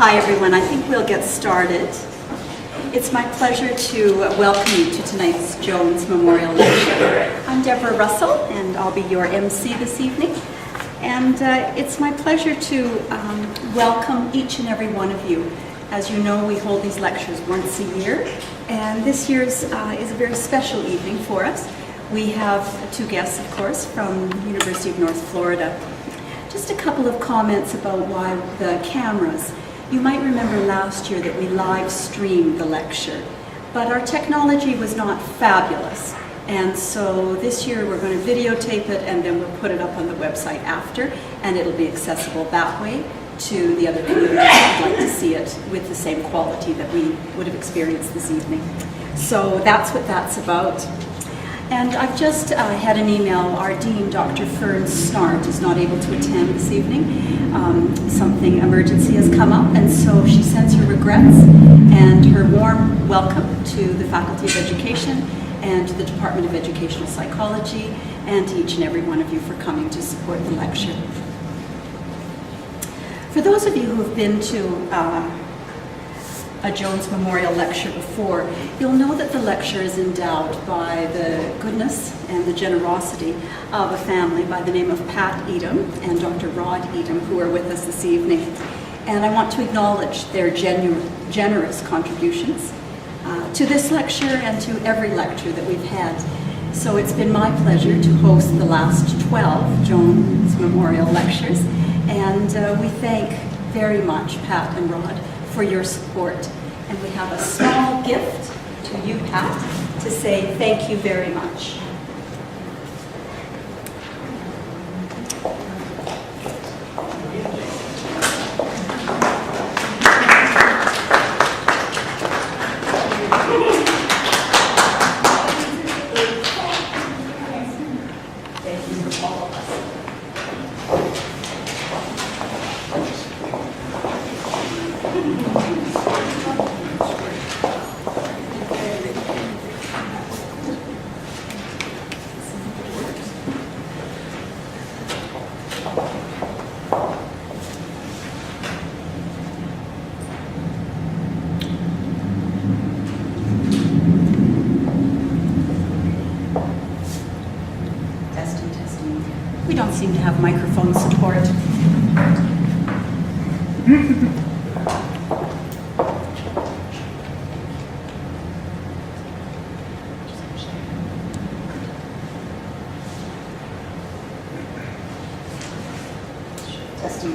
Hi everyone, I think we'll get started. It's my pleasure to welcome you to tonight's Jones Memorial Lecture. I'm Deborah Russell and I'll be your MC this evening. And it's my pleasure to welcome each and every one of you. As you know, we hold these lectures once a year, and this year's is a very special evening for us. We have two guests, of course, from the University of North Florida. Just a couple of comments about why the cameras. You might remember last year that we live streamed the lecture, but our technology was not fabulous. And so this year we're going to videotape it and then we'll put it up on the website after, and it'll be accessible that way to the other communities that would like to see it with the same quality that we would have experienced this evening. So that's what that's about. And I've just had an email. Our Dean, Dr. Fern Snart, is not able to attend this evening. Something emergency has come up, and so she sends her regrets and her warm welcome to the Faculty of Education and to the Department of Educational Psychology and to each and every one of you for coming to support the lecture. For those of you who have been to a Jones Memorial Lecture before, you'll know that the lecture is endowed by the goodness and the generosity of a family by the name of Pat Edom and Dr. Rod Edom, who are with us this evening. And I want to acknowledge their generous contributions to this lecture and to every lecture that we've had. So it's been my pleasure to host the last 12 Jones Memorial Lectures, and we thank very much Pat and Rod for your support. And we have a small gift to you, Pat, to say thank you very much. Thank you for all of us. We don't seem to have microphone support.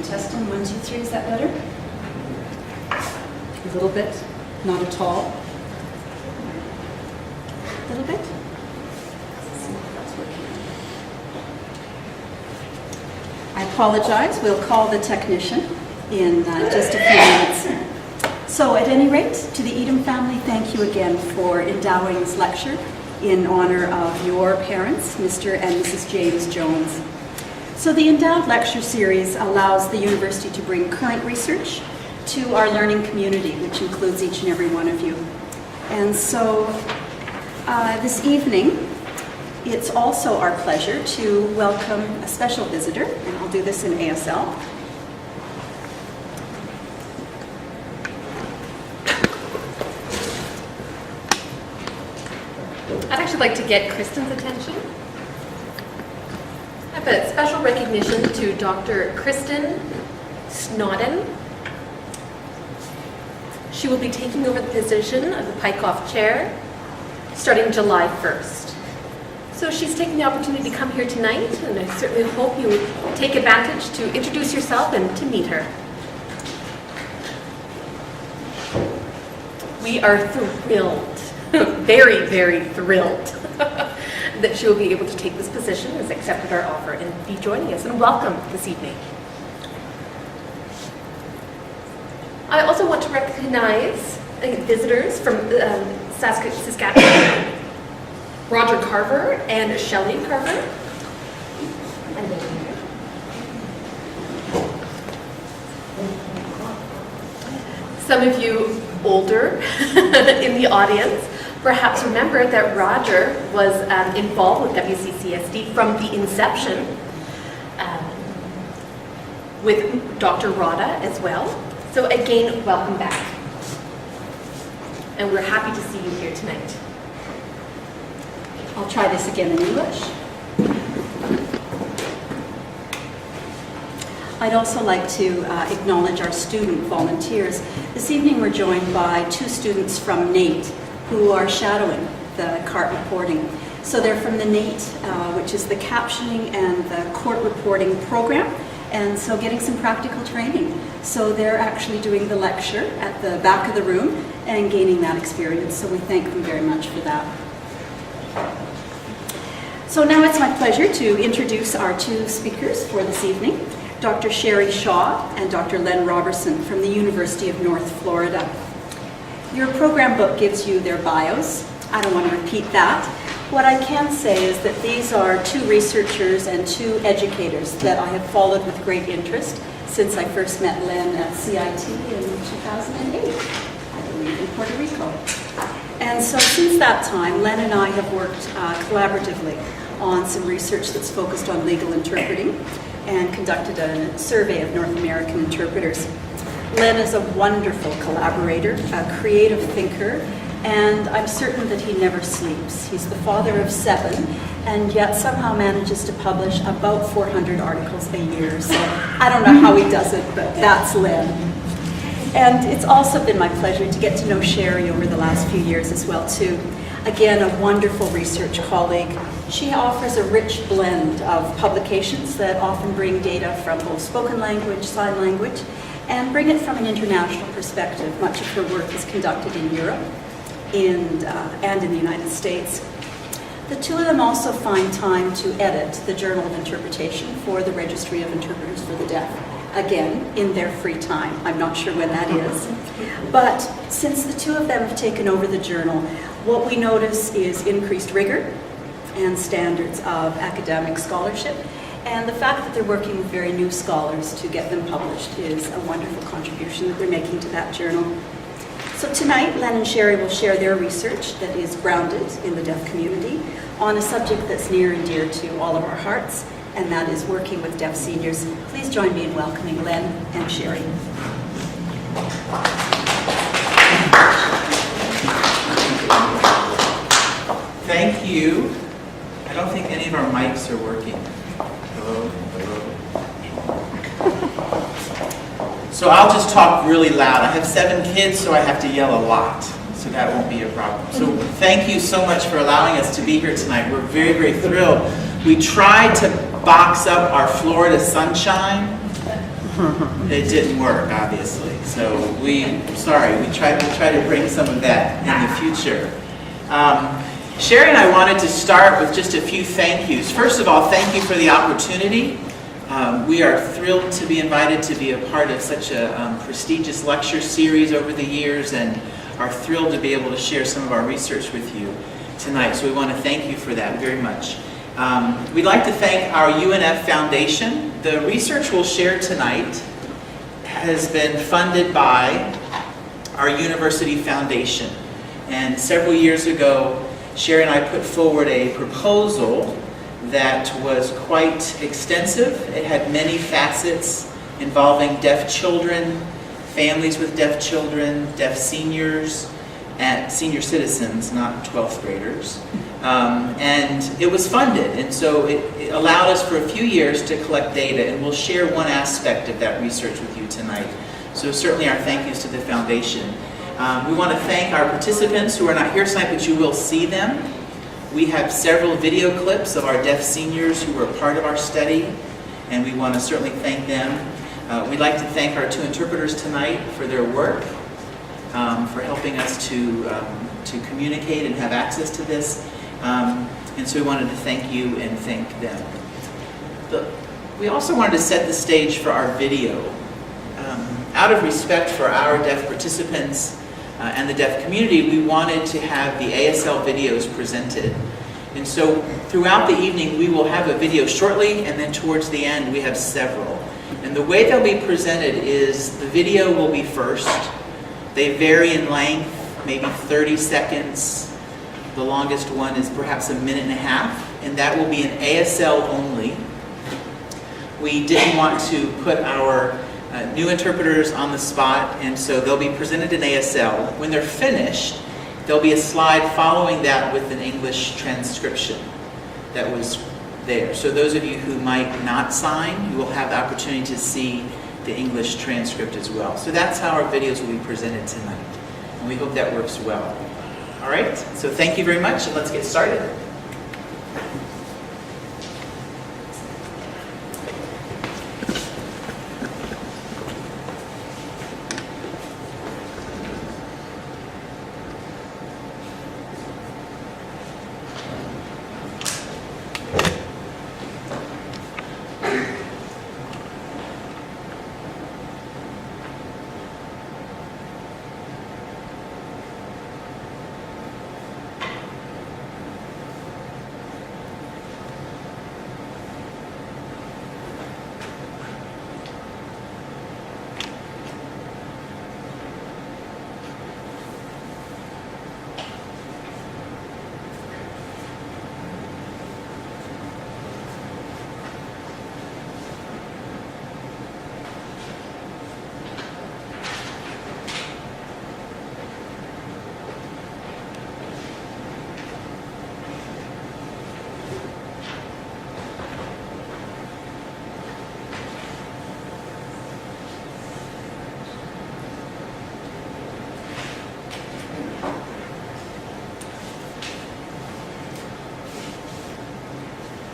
Testing, 1, 2, 3, is that better? A little bit, not at all. A little bit? I apologize, we'll call the technician in just a few minutes. So at any rate, to the Edom family, thank you again for endowing this lecture in honor of your parents, Mr. and Mrs. James Jones. So the Endowed Lecture Series allows the university to bring current research to our learning community, which includes each and every one of you. And so this evening, it's also our pleasure to welcome a special visitor, and I'll do this in ASL. I'd actually like to get Kristen's attention. I have a special recognition to Dr. Kristen Snodden. She will be taking over the position of the Pyckoff Chair starting July 1st. So she's taking the opportunity to come here tonight, and I certainly hope you will take advantage to introduce yourself and to meet her. We are thrilled, very, very thrilled that she will be able to take this position, has accepted our offer, and be joining us. And welcome this evening. I also want to recognize visitors from Saskatchewan. Roger Carver and Shelley Carver. Some of you older in the audience perhaps remember that Roger was involved with WCCSD from the inception with Dr. Rada as well. So again, welcome back. And we're happy to see you here tonight. I'll try this again in English. I'd also like to acknowledge our student volunteers. This evening we're joined by 2 students from NATE who are shadowing the CART reporting. So they're from the NATE, which is the captioning and the court reporting program, and so getting some practical training. So they're actually doing the lecture at the back of the room and gaining that experience. So we thank them very much for that. So now it's my pleasure to introduce our 2 speakers for this evening. Dr. Sherry Shaw and Dr. Len Robertson from the University of North Florida. Your program book gives you their bios. I don't want to repeat that. What I can say is that these are 2 researchers and 2 educators that I have followed with great interest since I first met Len at CIT in 2008, I believe, in Puerto Rico. And so since that time, Len and I have worked collaboratively on some research that's focused on legal interpreting and conducted a survey of North American interpreters. Len is a wonderful collaborator, a creative thinker, and I'm certain that he never sleeps. He's the father of 7, and yet somehow manages to publish about 400 articles a year. So I don't know how he does it, but that's Len. And it's also been my pleasure to get to know Sherry over the last few years as well, too. Again, a wonderful research colleague. She offers a rich blend of publications that often bring data from both spoken language, sign language, and bring it from an international perspective. Much of her work is conducted in Europe and in the United States. The 2 of them also find time to edit the Journal of Interpretation for the Registry of Interpreters for the Deaf. Again, in their free time. I'm not sure when that is. But since the 2 of them have taken over the journal, what we notice is increased rigor and standards of academic scholarship. And the fact that they're working with very new scholars to get them published is a wonderful contribution that they're making to that journal. So tonight, Len and Sherry will share their research that is grounded in the deaf community on a subject that's near and dear to all of our hearts, and that is working with deaf seniors. Please join me in welcoming Len and Sherry. Thank you. I don't think any of our mics are working. Hello? So I'll just talk really loud. I have 7 kids, so I have to yell a lot. So that won't be a problem. So thank you so much for allowing us to be here tonight. We're very, very thrilled. We tried to box up our Florida sunshine. It didn't work, obviously. So we try to bring some of that in the future. Sherry and I wanted to start with just a few thank yous. First of all, thank you for the opportunity. We are thrilled to be invited to be a part of such a prestigious lecture series over the years, and are thrilled to be able to share some of our research with you tonight. So we want to thank you for that very much. We'd like to thank our UNF Foundation. The research we'll share tonight has been funded by our University Foundation. And several years ago, Sherry and I put forward a proposal that was quite extensive. It had many facets involving deaf children, families with deaf children, deaf seniors, and senior citizens, not 12th graders. And it was funded, and so it allowed us for a few years to collect data, and we'll share one aspect of that research with you tonight. So certainly our thank yous to the foundation. We want to thank our participants who are not here tonight, but you will see them. We have several video clips of our deaf seniors who were part of our study, and we want to certainly thank them. We'd like to thank our 2 interpreters tonight for their work, for helping us to communicate and have access to this. And so we wanted to thank you and thank them. We also wanted to set the stage for our video. Out of respect for our deaf participants and the deaf community, we wanted to have the ASL videos presented. And so throughout the evening, we will have a video shortly, and then towards the end, we have several. And the way they'll be presented is the video will be first. They vary in length, maybe 30 seconds. The longest one is perhaps a minute and a half, and that will be an ASL only. We didn't want to put our new interpreters on the spot, and so they'll be presented in ASL. When they're finished, there'll be a slide following that with an English transcription that was there. So those of you who might not sign, you will have the opportunity to see the English transcript as well. So that's how our videos will be presented tonight, and we hope that works well. All right, so thank you very much, and let's get started.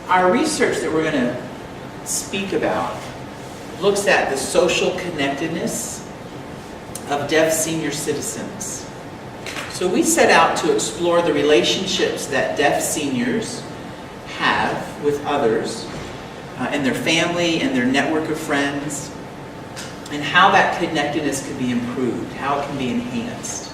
Our research that we're going to speak about looks at the social connectedness of deaf senior citizens. So we set out to explore the relationships that deaf seniors have with others and their family and their network of friends, and how that connectedness can be improved, how it can be enhanced.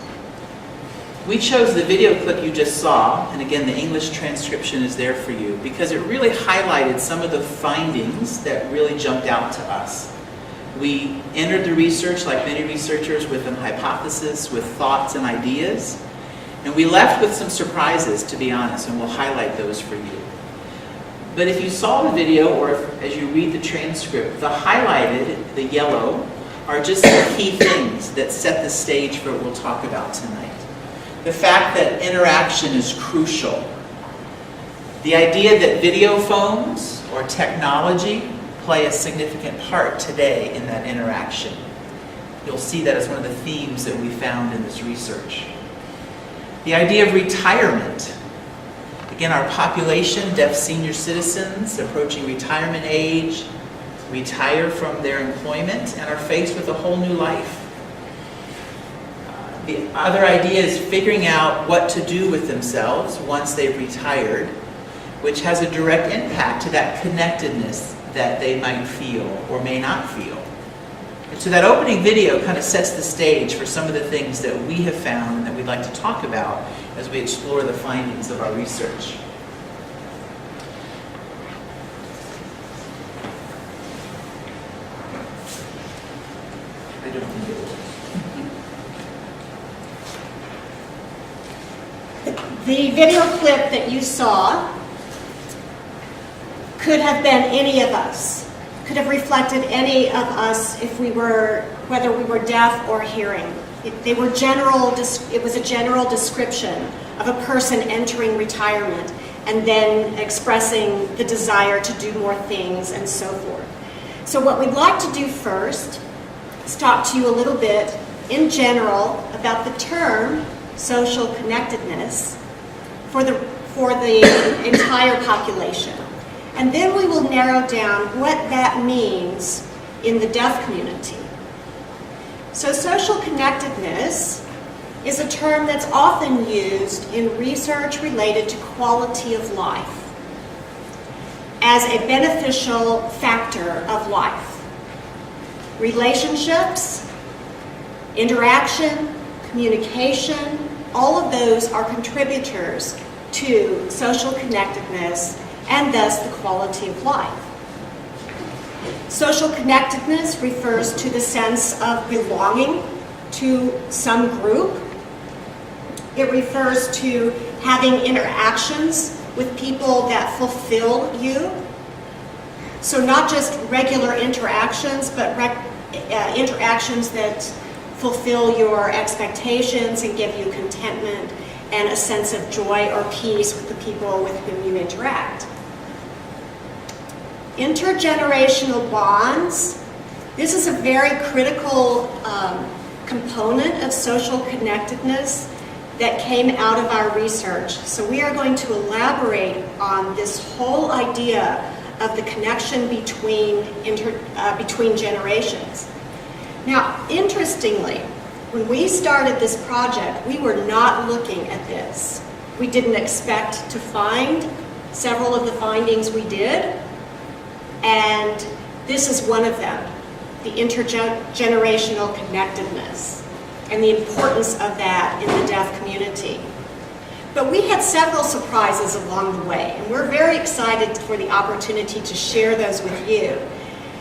We chose the video clip you just saw, and again the English transcription is there for you, because it really highlighted some of the findings that really jumped out to us. We entered the research, like many researchers, with a hypothesis, with thoughts and ideas, and we left with some surprises, to be honest, and we'll highlight those for you. But if you saw the video, or as you read the transcript, the highlighted, the yellow, are just the key things that set the stage for what we'll talk about tonight. The fact that interaction is crucial. The idea that video phones or technology play a significant part today in that interaction. You'll see that as one of the themes that we found in this research. The idea of retirement. Again, our population, deaf senior citizens approaching retirement age, retire from their employment and are faced with a whole new life. The other idea is figuring out what to do with themselves once they've retired, which has a direct impact to that connectedness that they might feel or may not feel. And so that opening video kind of sets the stage for some of the things that we have found and that we'd like to talk about as we explore the findings of our research. I don't think it will. The video clip that you saw could have been any of us, could have reflected any of us if we were, whether we were deaf or hearing. It was a general description of a person entering retirement and then expressing the desire to do more things and so forth. So what we'd like to do first is talk to you a little bit in general about the term social connectedness for the entire population. And then we will narrow down what that means in the deaf community. So social connectedness is a term that's often used in research related to quality of life as a beneficial factor of life. Relationships, interaction, communication, all of those are contributors to social connectedness and thus the quality of life. Social connectedness refers to the sense of belonging to some group. It refers to having interactions with people that fulfill you. So not just regular interactions, but interactions that fulfill your expectations and give you contentment and a sense of joy or peace with the people with whom you interact. Intergenerational bonds. This is a very critical component of social connectedness that came out of our research. So we are going to elaborate on this whole idea of the connection between generations. Now, interestingly, when we started this project, we were not looking at this. We didn't expect to find several of the findings we did, and this is one of them, the intergenerational connectedness and the importance of that in the deaf community. But we had several surprises along the way, and we're very excited for the opportunity to share those with you.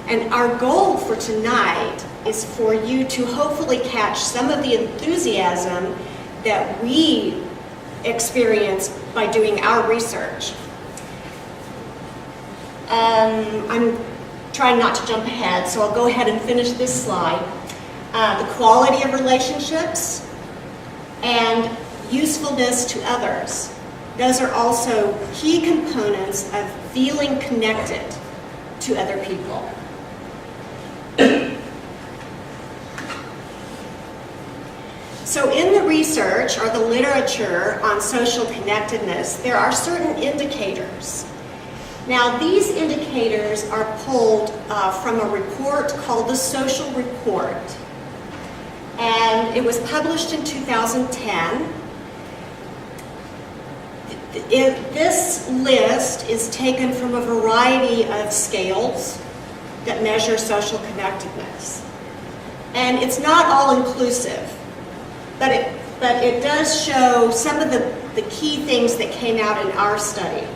And our goal for tonight is for you to hopefully catch some of the enthusiasm that we experienced by doing our research. I'm trying not to jump ahead, so I'll go ahead and finish this slide. The quality of relationships and usefulness to others. Those are also key components of feeling connected to other people. So in the research or the literature on social connectedness, there are certain indicators. Now, these indicators are pulled from a report called the Social Report, and it was published in 2010. This list is taken from a variety of scales that measure social connectedness. And it's not all-inclusive, but it does show some of the key things that came out in our study.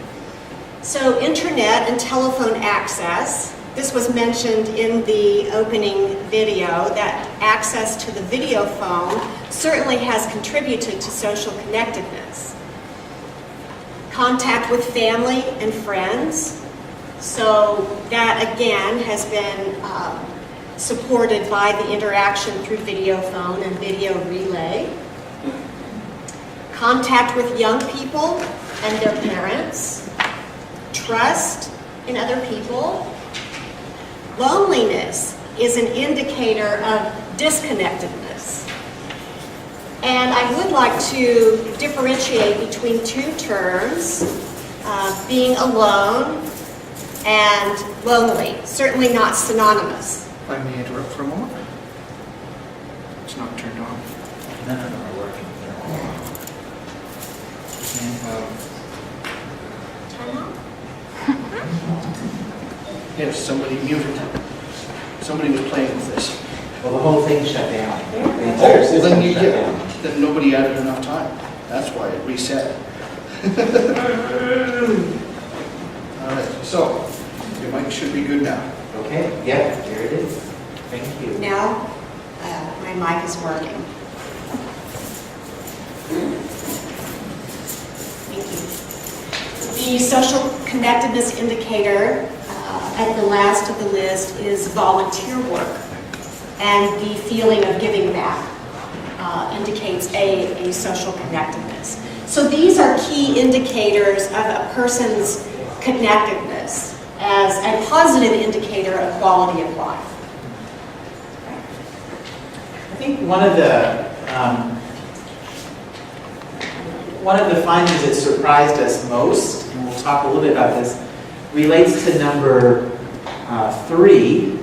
So internet and telephone access, this was mentioned in the opening video, that access to the video phone certainly has contributed to social connectedness. Contact with family and friends, so that again has been supported by the interaction through video phone and video relay. Contact with young people and their parents. Trust in other people. Loneliness is an indicator of disconnectedness. And I would like to differentiate between two terms, being alone and lonely, certainly not synonymous. If I may interrupt for a moment. It's not turned on. None of them are working. Turn on? Yes, somebody muted. Somebody was playing with this. Well, the whole thing shut down. The Oh, entire well, system then you shut get down. then nobody added enough time. That's why it reset. All right, so your mic should be good now. Okay, yeah, here it is. Thank you. Now, my mic is working. Thank you. The social connectedness indicator at the last of the list is volunteer work, and the feeling of giving back indicates a social connectedness. So these are key indicators of a person's connectedness as a positive indicator of quality of life. I think one of the findings that surprised us most, and we'll talk a little bit about this, relates to number 3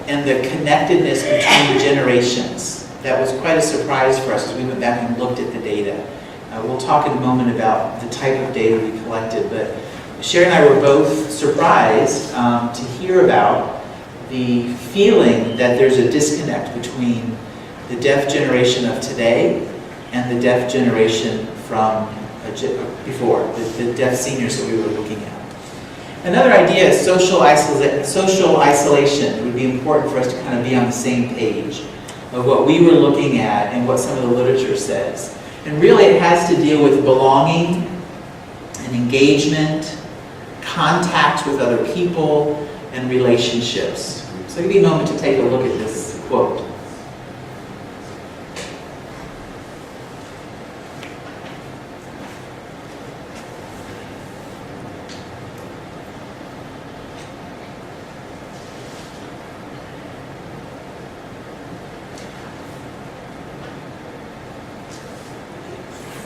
and the connectedness between generations. That was quite a surprise for us as we went back and looked at the data. We'll talk in a moment about the type of data we collected, but Sherry and I were both surprised to hear about the feeling that there's a disconnect between the deaf generation of today and the deaf generation from before, the deaf seniors that we were looking at. Another idea is social isolation. It would be important for us to kind of be on the same page of what we were looking at and what some of the literature says. And really it has to deal with belonging and engagement, contact with other people, and relationships. So give me a moment to take a look at this quote.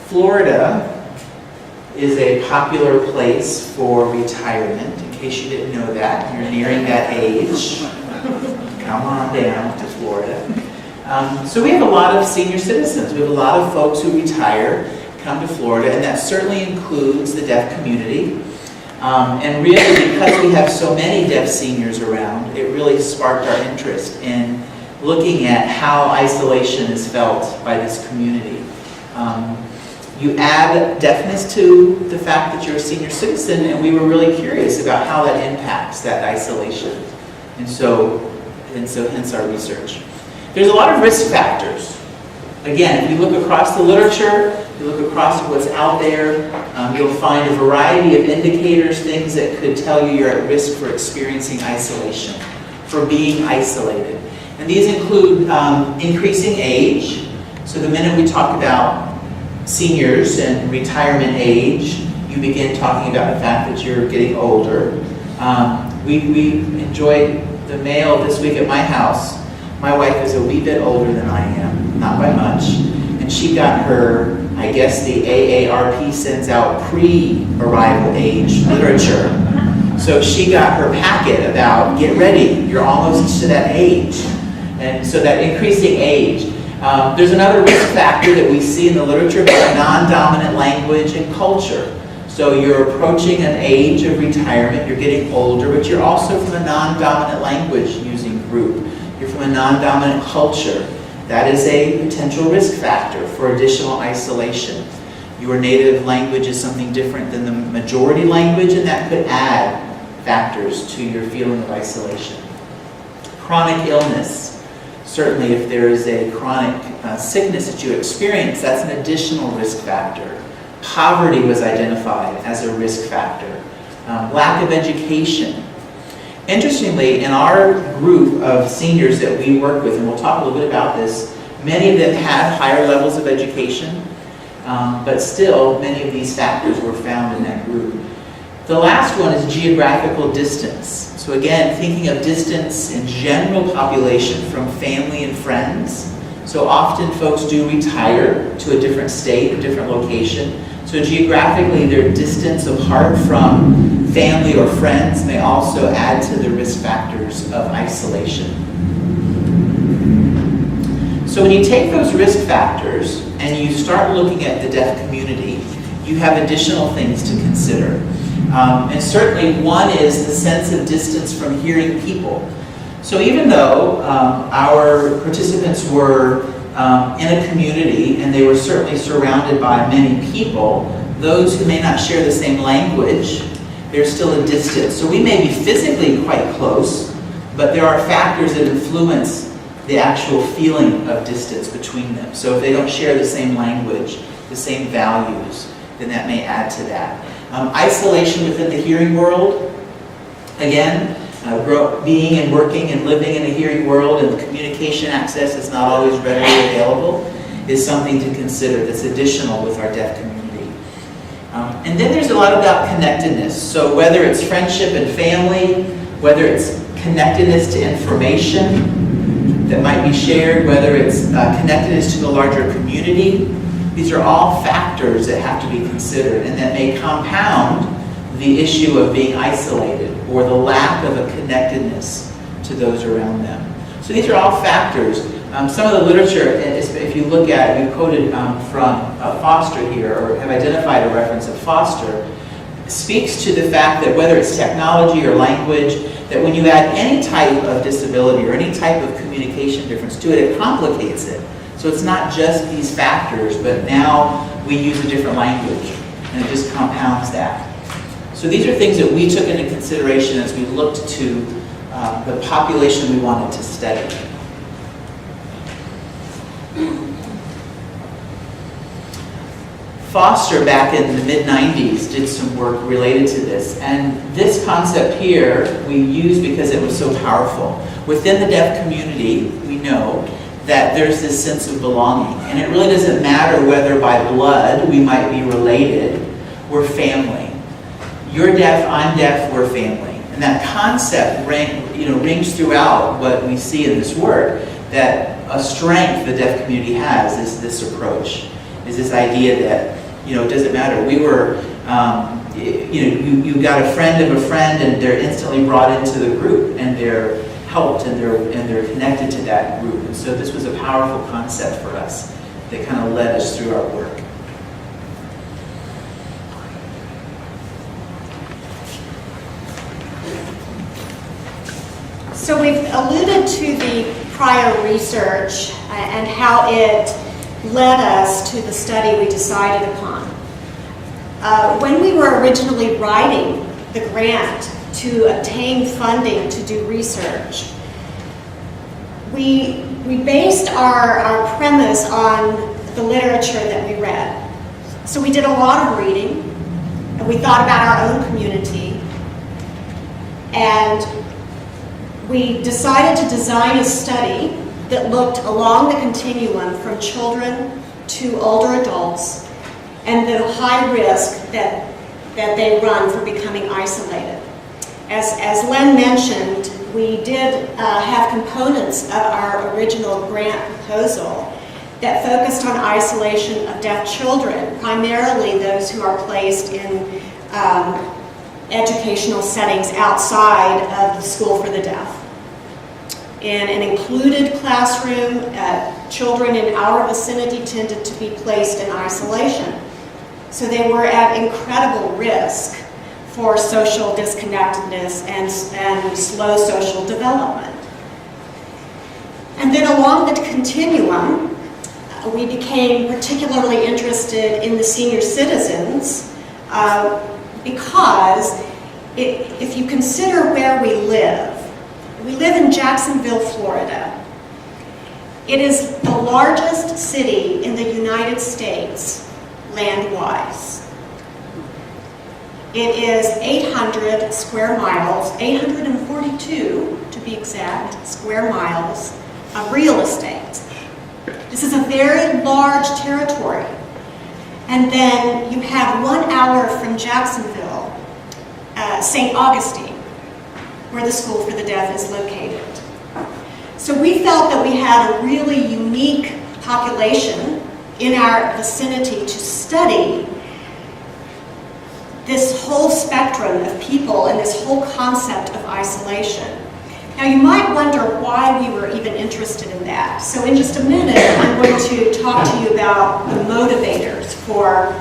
Florida is a popular place for retirement. In case you didn't know that, you're nearing that age. Come on down to Florida. So we have a lot of senior citizens. We have a lot of folks who retire, come to Florida, and that certainly includes the deaf community. And really, because we have so many deaf seniors around, it really sparked our interest in looking at how isolation is felt by this community. You add deafness to the fact that you're a senior citizen, and we were really curious about how that impacts that isolation. And so hence our research. There's a lot of risk factors. Again, if you look across the literature, you look across what's out there, you'll find a variety of indicators, things that could tell you you're at risk for experiencing isolation, for being isolated. And these include increasing age. So the minute we talk about seniors and retirement age, you begin talking about the fact that you're getting older. We enjoyed the mail this week at my house. My wife is a wee bit older than I am, not by much, and she got her, I guess the AARP sends out pre-arrival age literature. So she got her packet about, get ready, you're almost to that age. And so that increasing age. There's another risk factor that we see in the literature about non-dominant language and culture. So you're approaching an age of retirement, you're getting older, but you're also from a non-dominant language using group. You're from a non-dominant culture. That is a potential risk factor for additional isolation. Your native language is something different than the majority language, and that could add factors to your feeling of isolation. Chronic illness. Certainly if there is a chronic sickness that you experience, that's an additional risk factor. Poverty was identified as a risk factor. Lack of education. Interestingly, in our group of seniors that we work with, and we'll talk a little bit about this, many of them had higher levels of education, but still many of these factors were found in that group. The last one is geographical distance. So again, thinking of distance in general population from family and friends. So often folks do retire to a different state, a different location. So geographically, their distance apart from family or friends may also add to the risk factors of isolation. So when you take those risk factors and you start looking at the deaf community, you have additional things to consider. And certainly one is the sense of distance from hearing people. So even though our participants were in a community and they were certainly surrounded by many people, those who may not share the same language, there's still a distance. So we may be physically quite close, but there are factors that influence the actual feeling of distance between them. So if they don't share the same language, the same values, then that may add to that. Isolation within the hearing world, again, being and working and living in a hearing world and the communication access is not always readily available is something to consider that's additional with our deaf community. And then there's a lot about connectedness. So whether it's friendship and family, whether it's connectedness to information that might be shared, whether it's connectedness to the larger community, these are all factors that have to be considered and that may compound the issue of being isolated or the lack of a connectedness to those around them. So these are all factors. Some of the literature, if you look at, we quoted from Foster here, or have identified a reference of Foster, speaks to the fact that whether it's technology or language, that when you add any type of disability or any type of communication difference to it, it complicates it. So it's not just these factors, but now we use a different language, and it just compounds that. So these are things that we took into consideration as we looked to the population we wanted to study. Foster, back in the mid-90s, did some work related to this. And this concept here we used because it was so powerful. Within the deaf community, we know that there's this sense of belonging. And it really doesn't matter whether by blood we might be related. We're family. You're deaf, I'm deaf, we're family. And that concept rings throughout what we see in this work, that a strength the deaf community has is this approach, is this idea that, it doesn't matter. We were, you got a friend of a friend and they're instantly brought into the group and they're helped and they're connected to that group. And so this was a powerful concept for us that kind of led us through our work. So we've alluded to the prior research and how it led us to the study we decided upon. When we were originally writing the grant to obtain funding to do research, we based our premise on the literature that we read. So we did a lot of reading, and we thought about our own community, and we decided to design a study that looked along the continuum from children to older adults and the high risk that they run for becoming isolated. As Len mentioned, we did have components of our original grant proposal that focused on isolation of deaf children, primarily those who are placed in educational settings outside of the school for the deaf. In an included classroom, children in our vicinity tended to be placed in isolation. So they were at incredible risk for social disconnectedness and slow social development. And then along the continuum, we became particularly interested in the senior citizens because if you consider where we live in Jacksonville, Florida. It is the largest city in the United States, land-wise. It is 800 square miles, 842 to be exact, square miles of real estate. This is a very large territory. And then you have 1 hour from Jacksonville, St. Augustine, where the School for the Deaf is located. So we felt that we had a really unique population in our vicinity to study this whole spectrum of people and this whole concept of isolation. Now you might wonder why we were even interested in that. So in just a minute, I'm going to talk to you about the motivators for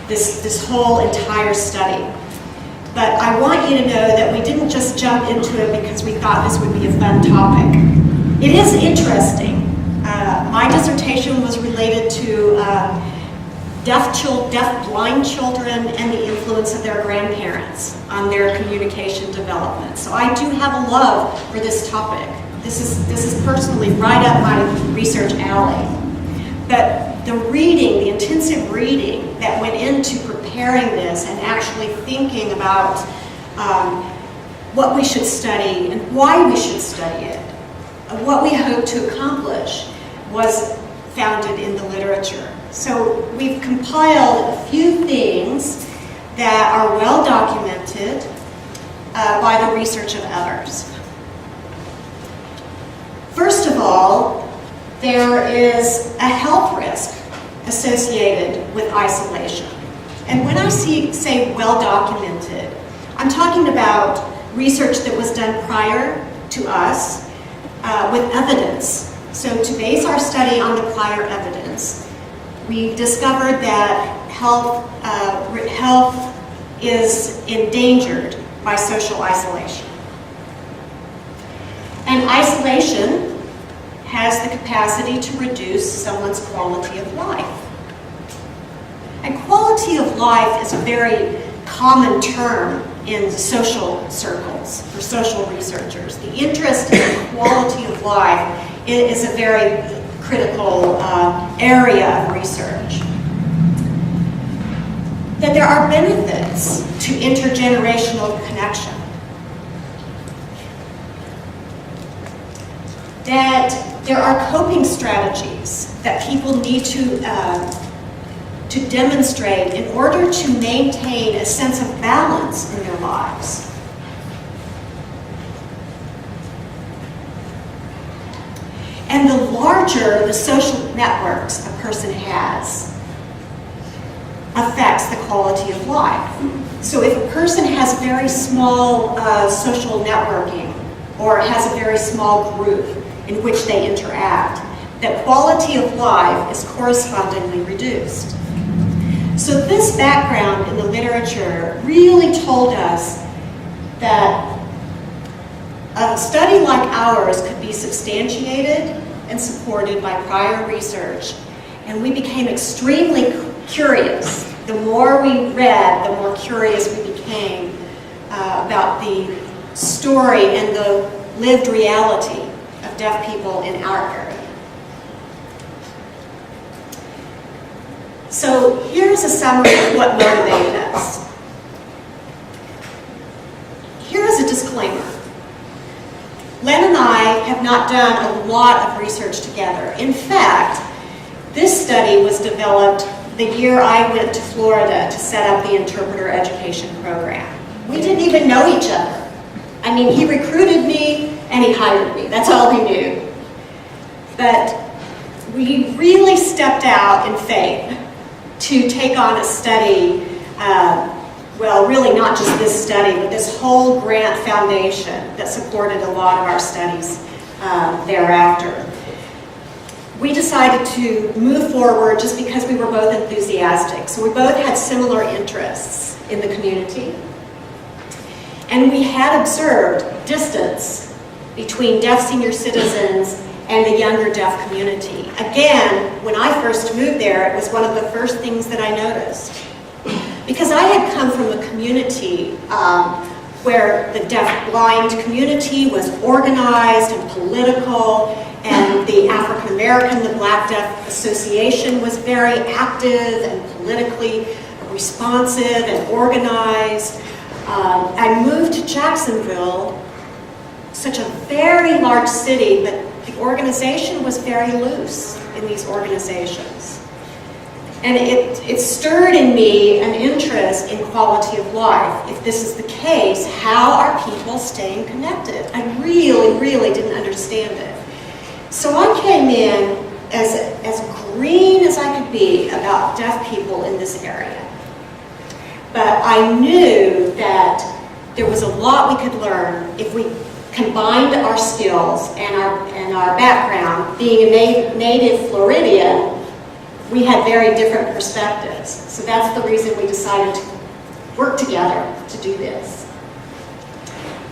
this whole entire study. But I want you to know that we didn't just jump into it because we thought this would be a fun topic. It is interesting. My dissertation was related to deaf-blind children and the influence of their grandparents on their communication development. So I do have a love for this topic. This is personally right up my research alley. But the reading, the intensive reading that went into preparing this and actually thinking about what we should study and why we should study it, what we hope to accomplish, was founded in the literature. So we've compiled a few things that are well documented by the research of others. First of all, there is a health risk associated with isolation. And when I say well documented, I'm talking about research that was done prior to us with evidence. So to base our study on the prior evidence, we discovered that health is endangered by social isolation. And isolation has the capacity to reduce someone's quality of life. And quality of life is a very common term in social circles for social researchers. The interest in quality of life is a very critical area of research. that there are benefits to intergenerational connection. That there are coping strategies that people need to demonstrate in order to maintain a sense of balance in their lives. And the larger the social networks a person has affects the quality of life. So if a person has very small social networking or has a very small group in which they interact, that quality of life is correspondingly reduced. So this background in the literature really told us that a study like ours could be substantiated and supported by prior research, and we became extremely curious. The more we read, the more curious we became about the story and the lived reality of deaf people in our area. So here's a summary of what motivated us. Here's a disclaimer. Len and I have not done a lot of research together. In fact, this study was developed the year I went to Florida to set up the interpreter education program. We didn't even know each other. I mean, he recruited me and he hired me. That's all he knew. But we really stepped out in faith to take on a study, well, really not just this study, but this whole grant foundation that supported a lot of our studies thereafter. We decided to move forward just because we were both enthusiastic. So we both had similar interests in the community. And we had observed distance between deaf senior citizens and the younger deaf community. Again, when I first moved there, it was one of the first things that I noticed. Because I had come from a community where the deaf-blind community was organized and political, and the African American, the Black Deaf Association was very active and politically responsive and organized. I moved to Jacksonville, such a very large city, but the organization was very loose in these organizations. And it stirred in me an interest in quality of life. If this is the case, how are people staying connected? I really, really didn't understand it. So I came in as green as I could be about deaf people in this area. But I knew that there was a lot we could learn if we combined our skills and our background. Being a native Floridian, we had very different perspectives. So that's the reason we decided to work together to do this.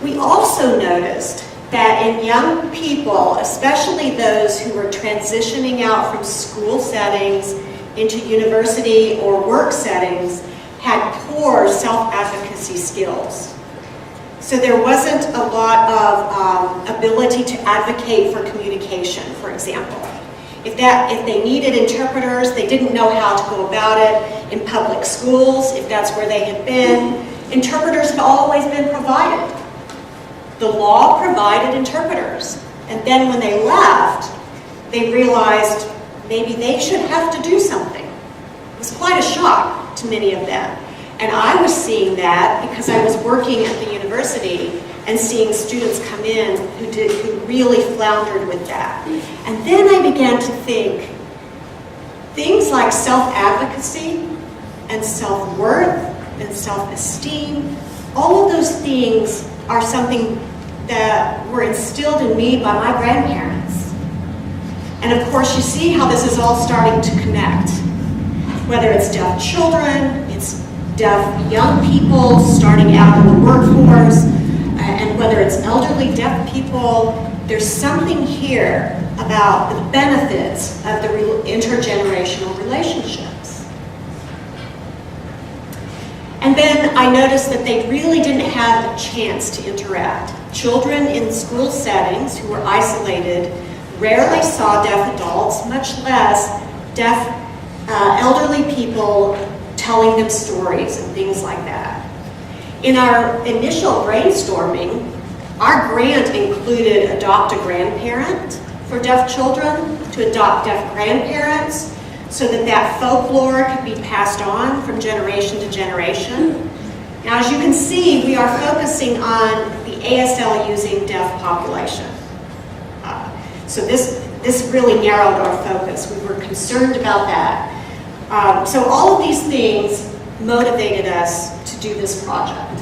We also noticed that in young people, especially those who were transitioning out from school settings into university or work settings, had poor self-advocacy skills. So there wasn't a lot of ability to advocate for communication, for example. If they needed interpreters, they didn't know how to go about it. In public schools, if that's where they had been, interpreters had always been provided. The law provided interpreters. And then when they left, they realized maybe they should have to do something. It was quite a shock to many of them. And I was seeing that because I was working at the university and seeing students come in who really floundered with that. And then I began to think, things like self-advocacy and self-worth and self-esteem, all of those things are something that were instilled in me by my grandparents. And of course, you see how this is all starting to connect. Whether it's deaf children, it's deaf young people starting out in the workforce, and whether it's elderly deaf people, there's something here about the benefits of the intergenerational relationships. And then I noticed that they really didn't have a chance to interact. Children in school settings who were isolated rarely saw deaf adults, much less deaf elderly people telling them stories and things like that. In our initial brainstorming, our grant included adopt a grandparent for deaf children, to adopt deaf grandparents, so that that folklore could be passed on from generation to generation. Now, as you can see, we are focusing on the ASL using deaf population. So this really narrowed our focus. We were concerned about that. So all of these things motivated us to do this project.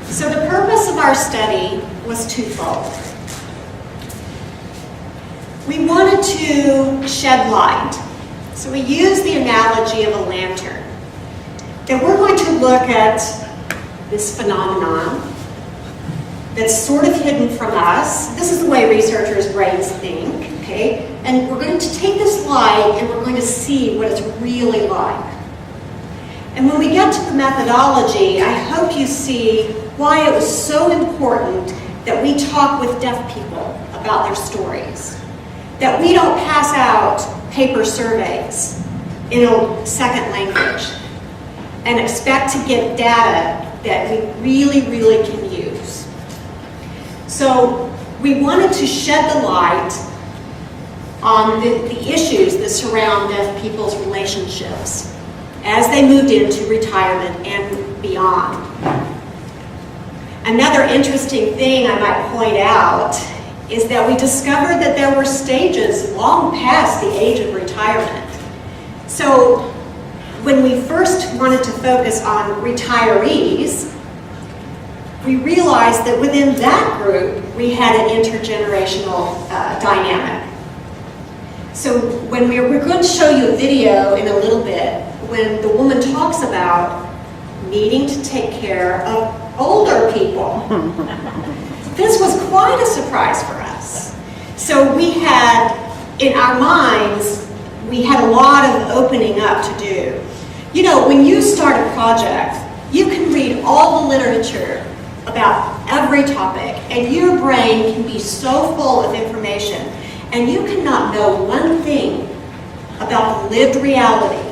So the purpose of our study was twofold. We wanted to shed light. So we used the analogy of a lantern. That we're going to look at this phenomenon that's sort of hidden from us. This is the way researchers' brains think, okay? And we're going to take this light and we're going to see what it's really like. And when we get to the methodology, I hope you see why it was so important that we talk with deaf people about their stories. That we don't pass out paper surveys in a second language and expect to get data that we really, really can use. So we wanted to shed the light on the issues that surround deaf people's relationships as they moved into retirement and beyond. Another interesting thing I might point out is that we discovered that there were stages long past the age of retirement. So when we first wanted to focus on retirees, we realized that within that group we had an intergenerational dynamic. So when we're going to show you a video in a little bit when the woman talks about needing to take care of older people. This was quite a surprise for us. So we had, in our minds, we had a lot of opening up to do. You know, when you start a project, you can read all the literature about every topic, and your brain can be so full of information, and you cannot know one thing about the lived reality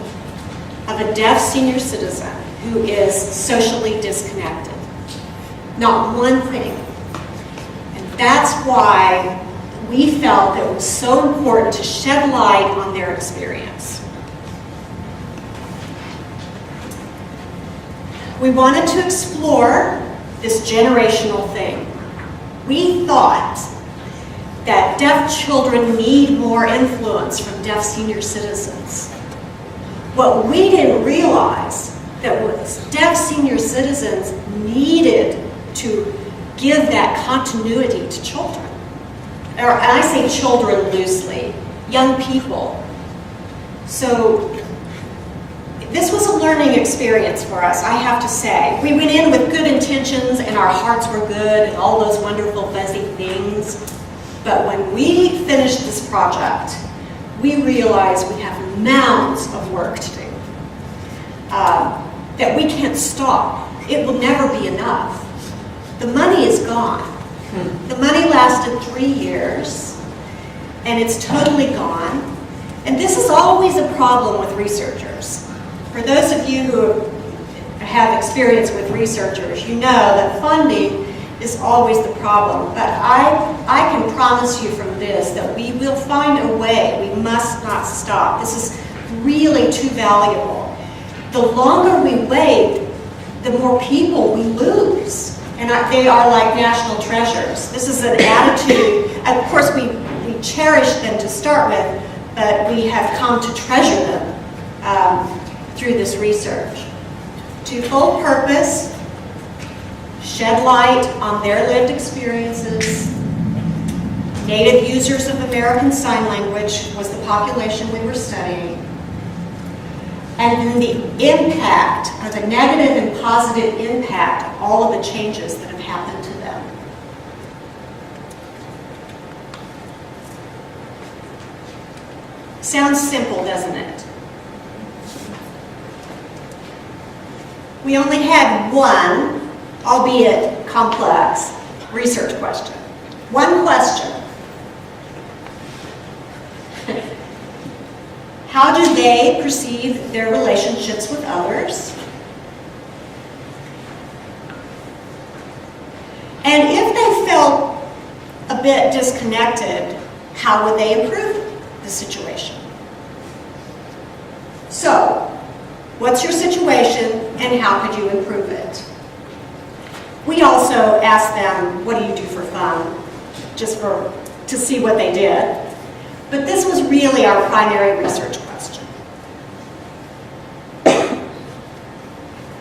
of a deaf senior citizen who is socially disconnected. Not one thing. And that's why we felt that it was so important to shed light on their experience. We wanted to explore this generational thing. We thought that deaf children need more influence from deaf senior citizens. What we didn't realize that was deaf senior citizens needed to give that continuity to children. And I say children loosely, young people. So this was a learning experience for us, I have to say. We went in with good intentions and our hearts were good and all those wonderful fuzzy things. But when we finished this project, we realized we have mounds of work to do. That we can't stop. It will never be enough. The money is gone. The money lasted 3 years, and it's totally gone. And this is always a problem with researchers. For those of you who have experience with researchers, you know that funding is always the problem. But I can promise you from this that we will find a way. We must not stop. This is really too valuable. The longer we wait, the more people we lose. And they are like national treasures. This is an attitude. Of course, we cherish them to start with, but we have come to treasure them through this research. Twofold purpose: shed light on their lived experiences. Native users of American Sign Language was the population we were studying. And then the impact, or the negative and positive impact of all of the changes that have happened to them. Sounds simple, doesn't it? we only had one, albeit complex, research question. One question. How do they perceive their relationships with others? And if they felt a bit disconnected, how would they improve the situation? So, what's your situation and how could you improve it? We also asked them, what do you do for fun? Just to see what they did. But this was really our primary research question.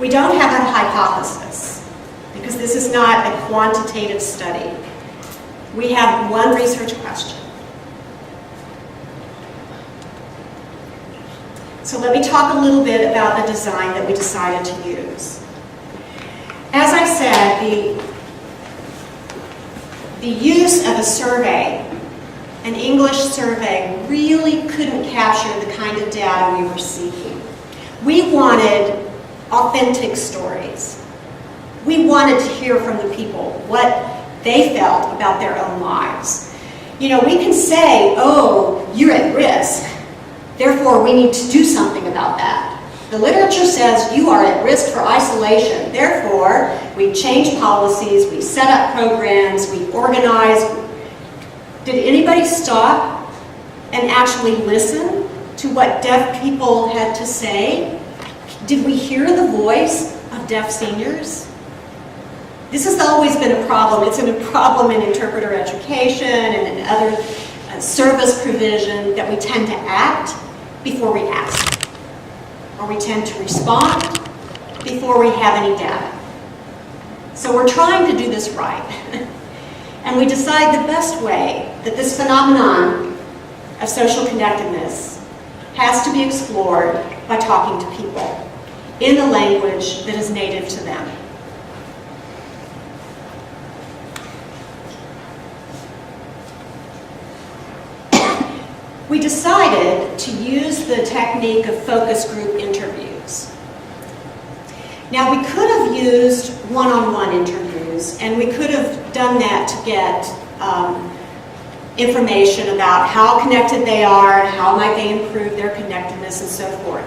We don't have a hypothesis because this is not a quantitative study. We have one research question. So let me talk a little bit about the design that we decided to use. As I said, the use of a survey, an English survey, really couldn't capture the kind of data we were seeking. We wanted authentic stories. We wanted to hear from the people what they felt about their own lives. You know, we can say, oh, you're at risk, therefore we need to do something about that. The literature says you are at risk for isolation, therefore we change policies, we set up programs, we organize. Did anybody stop and actually listen to what deaf people had to say? Did we hear the voice of deaf seniors? This has always been a problem. It's been a problem in interpreter education and in other service provision that we tend to act before we ask, or we tend to respond before we have any data. So we're trying to do this right. And we decide the best way that this phenomenon of social connectedness has to be explored by talking to people in the language that is native to them. We decided to use the technique of focus group interviews. Now, we could have used one-on-one interviews, and we could have done that to get information about how connected they are and how might they improve their connectedness and so forth.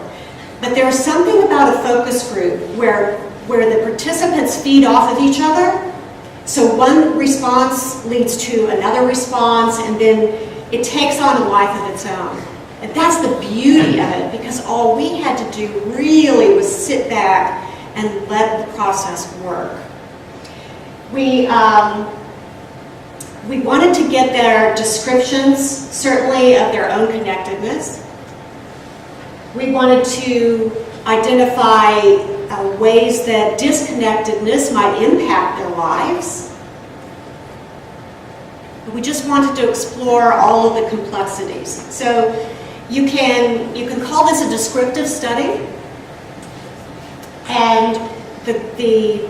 But there's something about a focus group where the participants feed off of each other. So one response leads to another response, and then it takes on a life of its own. And that's the beauty of it, because all we had to do really was sit back and let the process work. We wanted to get their descriptions, certainly of their own connectedness. We wanted to identify ways that disconnectedness might impact their lives. We just wanted to explore all of the complexities. So you can call this a descriptive study, and the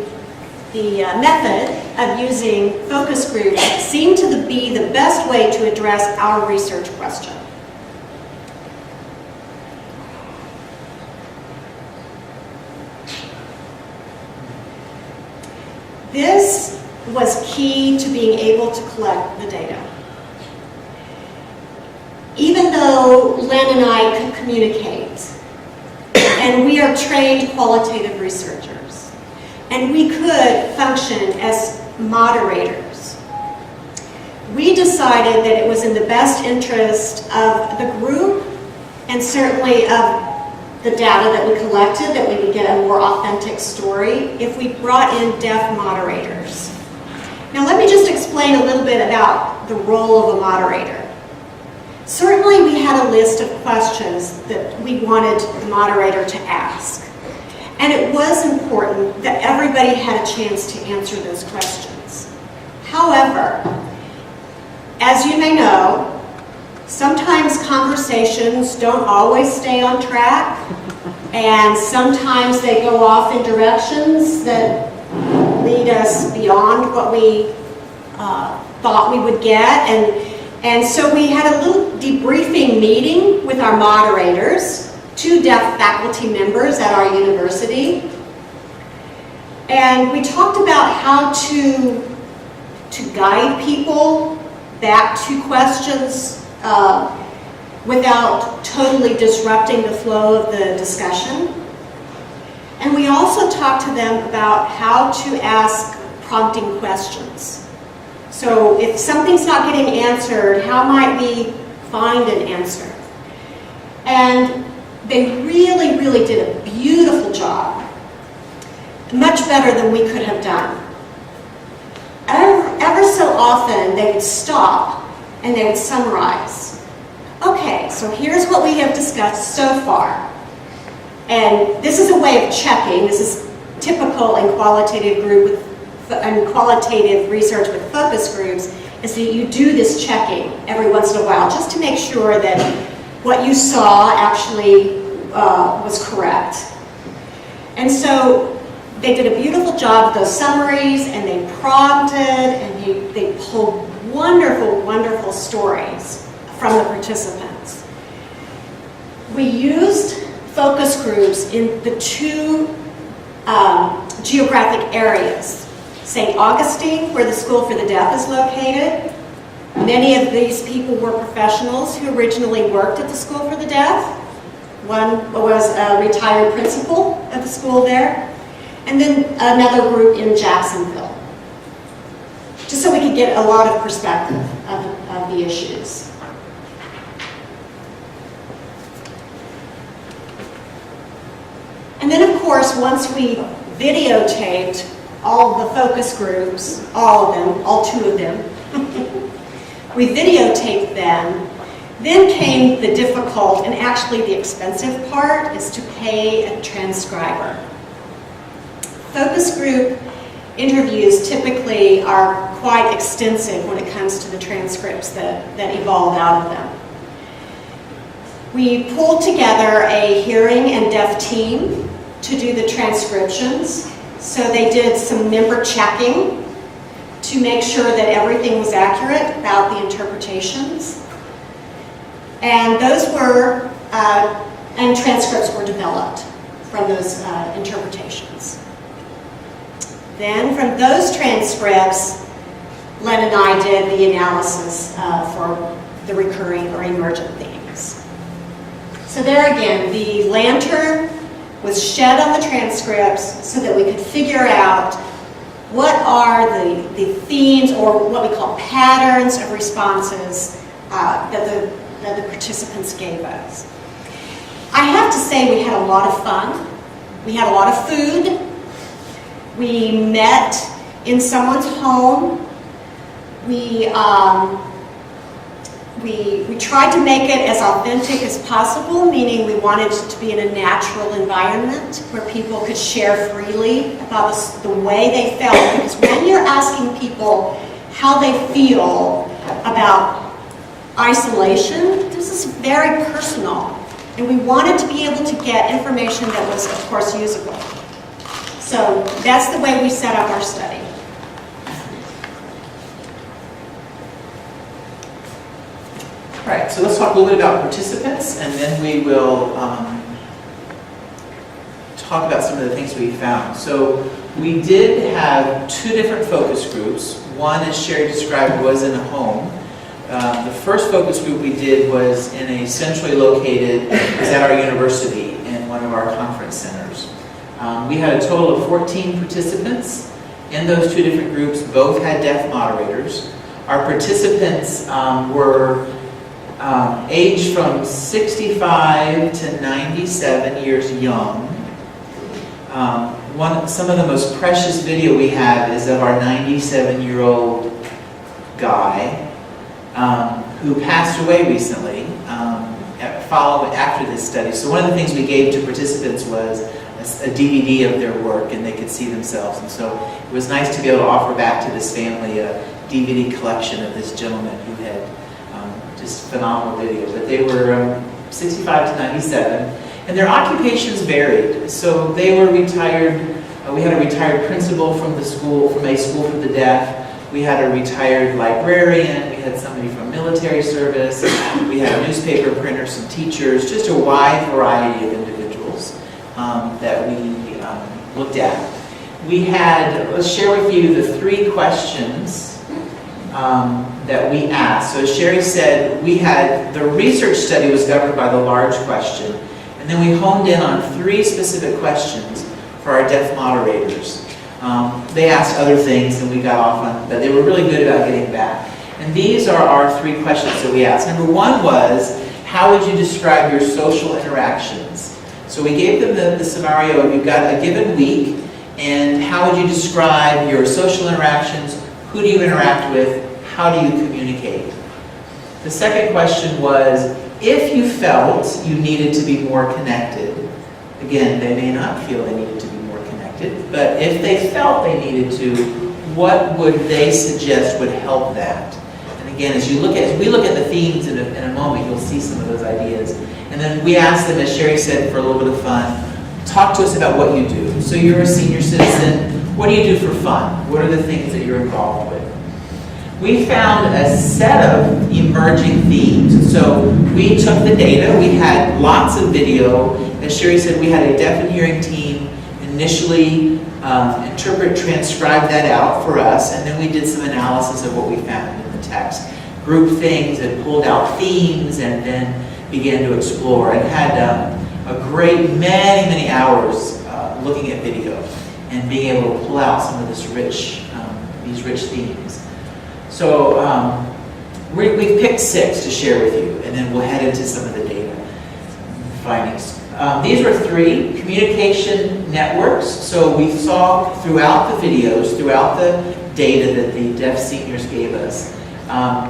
method of using focus groups seemed to be the best way to address our research question. This was key to being able to collect the data. Even though Len and I could communicate, and we are trained qualitative researchers, and we could function as moderators, we decided that it was in the best interest of the group and certainly of the data that we collected, that we would get a more authentic story if we brought in deaf moderators. Now let me just explain a little bit about the role of a moderator. Certainly we had a list of questions that we wanted the moderator to ask. And it was important that everybody had a chance to answer those questions. However, as you may know, sometimes conversations don't always stay on track, and sometimes they go off in directions that lead us beyond what we thought we would get. And so we had a little debriefing meeting with our moderators, 2 deaf faculty members at our university. And we talked about how to guide people back to questions without totally disrupting the flow of the discussion. And we also talked to them about how to ask prompting questions. So if something's not getting answered, how might we find an answer? And they really, really did a beautiful job. Much better than we could have done. Ever so often, they would stop and they would summarize. Okay, so here's what we have discussed so far. And this is a way of checking. This is typical in qualitative research with focus groups, is that you do this checking every once in a while just to make sure that what you saw actually was correct. And so they did a beautiful job of those summaries, and they prompted, and they pulled wonderful, wonderful stories from the participants. We used focus groups in the two geographic areas. St. Augustine, where the School for the Deaf is located. Many of these people were professionals who originally worked at the School for the Deaf. One was a retired principal at the school there. And then another group in Jacksonville. Just so we could get a lot of perspective of the issues. And then of course, once we videotaped all the focus groups, all of them, all 2 of them, we videotaped them. Then came the difficult and actually the expensive part, is to pay a transcriber. Focus group interviews typically are quite extensive when it comes to the transcripts that evolve out of them. We pulled together a hearing and deaf team to do the transcriptions. So they did some member checking to make sure that everything was accurate about the interpretations. And those were, and transcripts were developed from those interpretations. Then from those transcripts, Len and I did the analysis for the recurring or emergent themes. So there again, the lantern was shed on the transcripts so that we could figure out what are the themes, or what we call patterns of responses that the participants gave us. I have to say we had a lot of fun. We had a lot of food. We met in someone's home. We tried to make it as authentic as possible, meaning we wanted it to be in a natural environment where people could share freely about the way they felt. Because when you're asking people how they feel about isolation, this is very personal. And we wanted to be able to get information that was, of course, usable. So that's the way we set up our study. All right, so let's talk a little bit about participants, and then we will talk about some of the things we found. So we did have 2 different focus groups. One, as Sherry described, was in a home. The first focus group we did was in a centrally located, was at our university in one of our conference centers. We had a total of 14 participants in those 2 different groups. Both had deaf moderators. Our participants were aged from 65 to 97 years young. Some of the most precious video we have is of our 97-year-old guy who passed away recently after this study. So one of the things we gave to participants was a DVD of their work, and they could see themselves. And so it was nice to be able to offer back to this family a DVD collection of this gentleman who had just phenomenal video. But they were 65 to 97, and their occupations varied. So they were retired. We had a retired principal from a school for the deaf. We had a retired librarian. We had somebody from military service. We had a newspaper printer, some teachers, just a wide variety of individuals that we looked at. let's share with you the 3 questions that we asked. So as Sherry said, the research study was governed by the large question, and then we honed in on 3 specific questions for our deaf moderators. They asked other things and we got off on, but they were really good about getting back. And these are our 3 questions that we asked. Number 1 was, how would you describe your social interactions? So we gave them the scenario of you've got a given week, and how would you describe your social interactions? Who do you interact with? How do you communicate? The second question was, if you felt you needed to be more connected, again, they may not feel they needed to be more connected, but if they felt they needed to, what would they suggest would help that? And again, as we look at the themes in a moment, you'll see some of those ideas. And then we asked them, as Sherry said, for a little bit of fun, talk to us about what you do. So you're a senior citizen. What do you do for fun? What are the things that you're involved with? We found a set of emerging themes. So we took the data. We had lots of video. As Sherry said, we had a deaf and hearing team initially interpret, transcribe that out for us, and then we did some analysis of what we found in the text. Grouped things and pulled out themes and then began to explore, and had a great many hours looking at video and being able to pull out some of these rich themes. So we've picked 6 to share with you, and then we'll head into some of the data findings. These were 3 communication networks. So we saw throughout the videos, throughout the data that the deaf seniors gave us,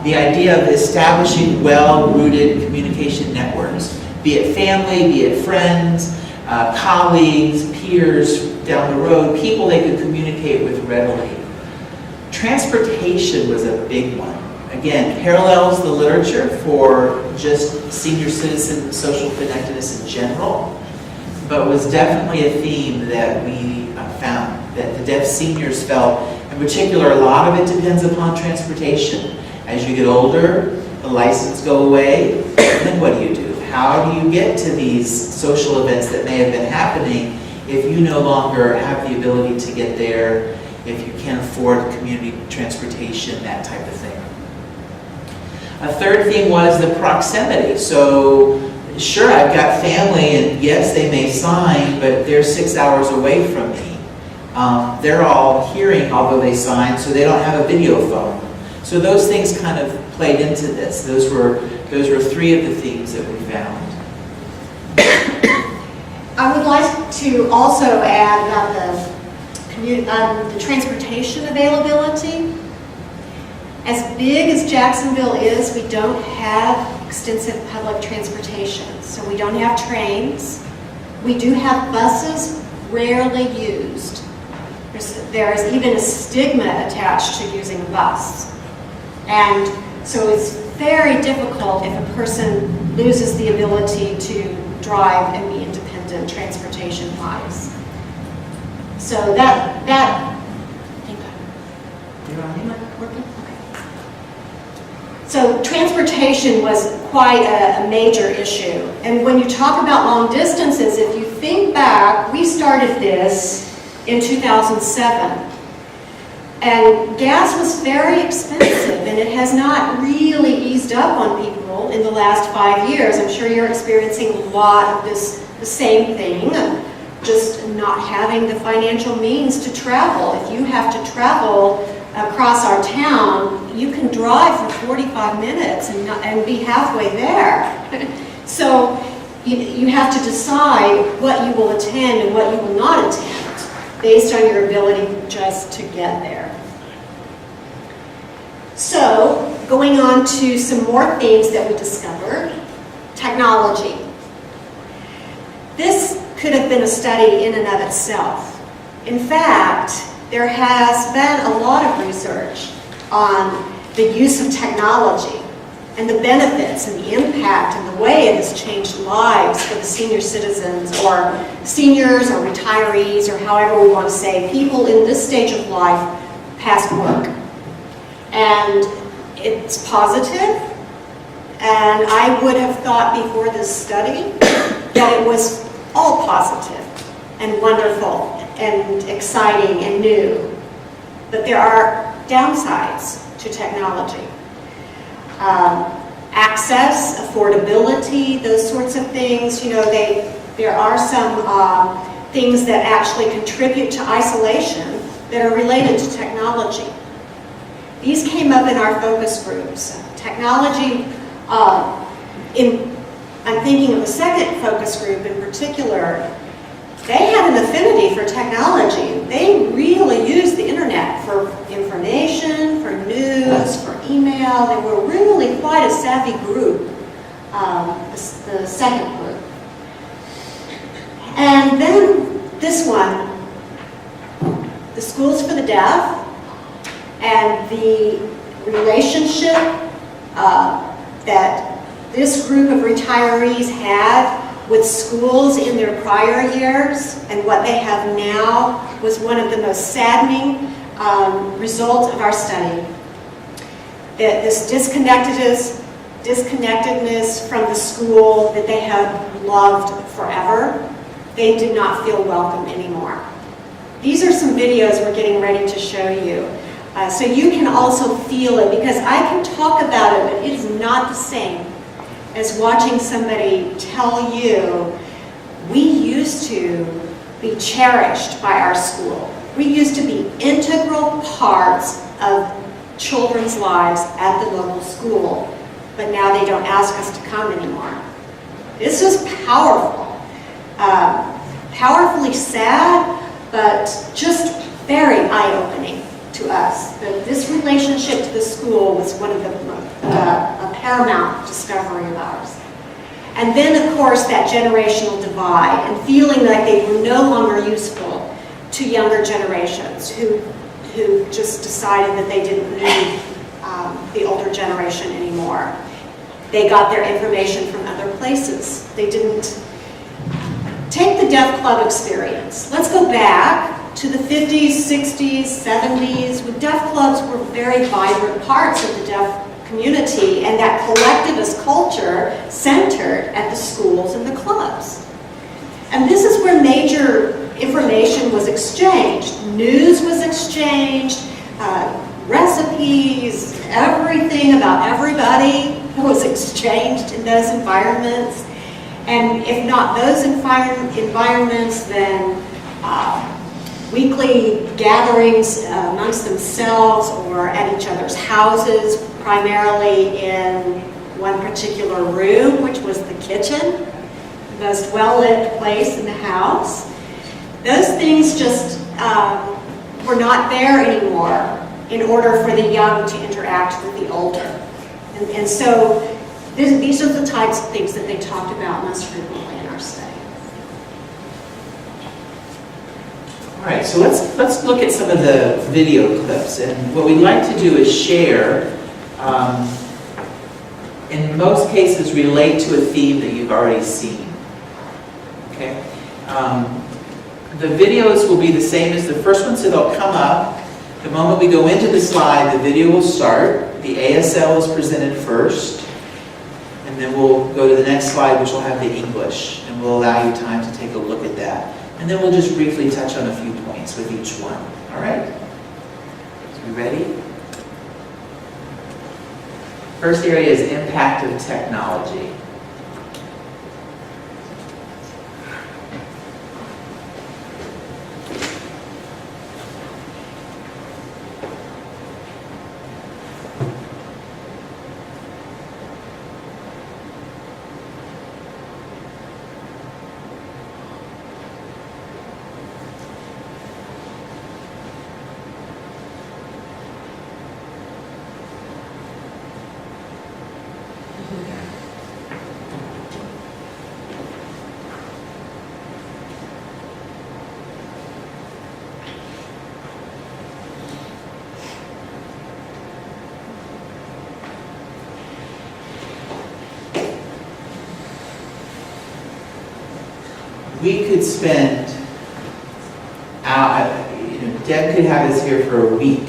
the idea of establishing well-rooted communication networks, be it family, be it friends, colleagues, peers down the road, people they could communicate with readily. Transportation was a big one. Again, parallels the literature for just senior citizen social connectedness in general, but was definitely a theme that we found, that the deaf seniors felt. In particular, a lot of it depends upon transportation. As you get older, the license go away, and then what do? How do you get to these social events that may have been happening if you no longer have the ability to get there, if you can't afford community transportation, that type of thing. A third theme was the proximity. So, sure, I've got family, and yes, they may sign, but they're 6 hours away from me. They're all hearing, although they sign, so they don't have a video phone. So those things kind of played into this. Those were 3 of the themes that we found. I would like to also add about the transportation availability. As big as Jacksonville is, we don't have extensive public transportation. So we don't have trains. We do have buses, rarely used. There is even a stigma attached to using a bus. And so it's very difficult if a person loses the ability to drive and be independent transportation-wise. So So transportation was quite a major issue. And when you talk about long distances, if you think back, we started this in 2007. And gas was very expensive, and it has not really eased up on people in the last 5 years. I'm sure you're experiencing a lot of the same thing, just not having the financial means to travel. If you have to travel across our town, you can drive for 45 minutes and be halfway there. So you have to decide what you will attend and what you will not attend based on your ability just to get there. So, going on to some more themes that we discovered. Technology. This could have been a study in and of itself. In fact, there has been a lot of research on the use of technology and the benefits and the impact and the way it has changed lives for the senior citizens or seniors or retirees or however we want to say, people in this stage of life past work. And it's positive, and I would have thought before this study that it was all positive and wonderful. and exciting and new. But there are downsides to technology. Access, affordability, those sorts of things, you know, there are some things that actually contribute to isolation that are related to technology. These came up in our focus groups. Technology, I'm thinking of the second focus group in particular, they had an affinity for technology. They really used the internet for information, for news, for email. They were really quite a savvy group, the second group. And then this one, the Schools for the Deaf, and the relationship that this group of retirees had with schools in their prior years and what they have now was one of the most saddening results of our study. This disconnectedness from the school that they had loved forever, they did not feel welcome anymore. These are some videos we're getting ready to show you. So you can also feel it, because I can talk about it, but it is not the same as watching somebody tell you, we used to be cherished by our school. We used to be integral parts of children's lives at the local school, but now they don't ask us to come anymore. This is powerful. Powerfully sad, but just very eye-opening to us. This relationship to the school was one of a paramount discovery of ours. And then, of course, that generational divide and feeling like they were no longer useful to younger generations who just decided that they didn't need the older generation anymore. They got their information from other places. They didn't take the Deaf Club experience. Let's go back to the 50s, 60s, 70s. Deaf clubs were very vibrant parts of the deaf community, and that collectivist culture centered at the schools and the clubs. And this is where major information was exchanged. News was exchanged, recipes, everything about everybody was exchanged in those environments. And if not those environments, then weekly gatherings amongst themselves or at each other's houses, primarily in one particular room, which was the kitchen, the most well-lit place in the house. Those things just were not there anymore in order for the young to interact with the older. And so these are the types of things that they talked about most frequently in our study. All right, so let's look at some of the video clips. And what we'd like to do is share, in most cases, relate to a theme that you've already seen. Okay? The videos will be the same as the first one, so they'll come up. The moment we go into the slide, the video will start. The ASL is presented first. And then we'll go to the next slide, which will have the English. And we'll allow you time to take a look at that. And then we'll just briefly touch on a few points with each one. All right? So you ready? First area is impact of technology. We could spend, Deb could have us here for a week,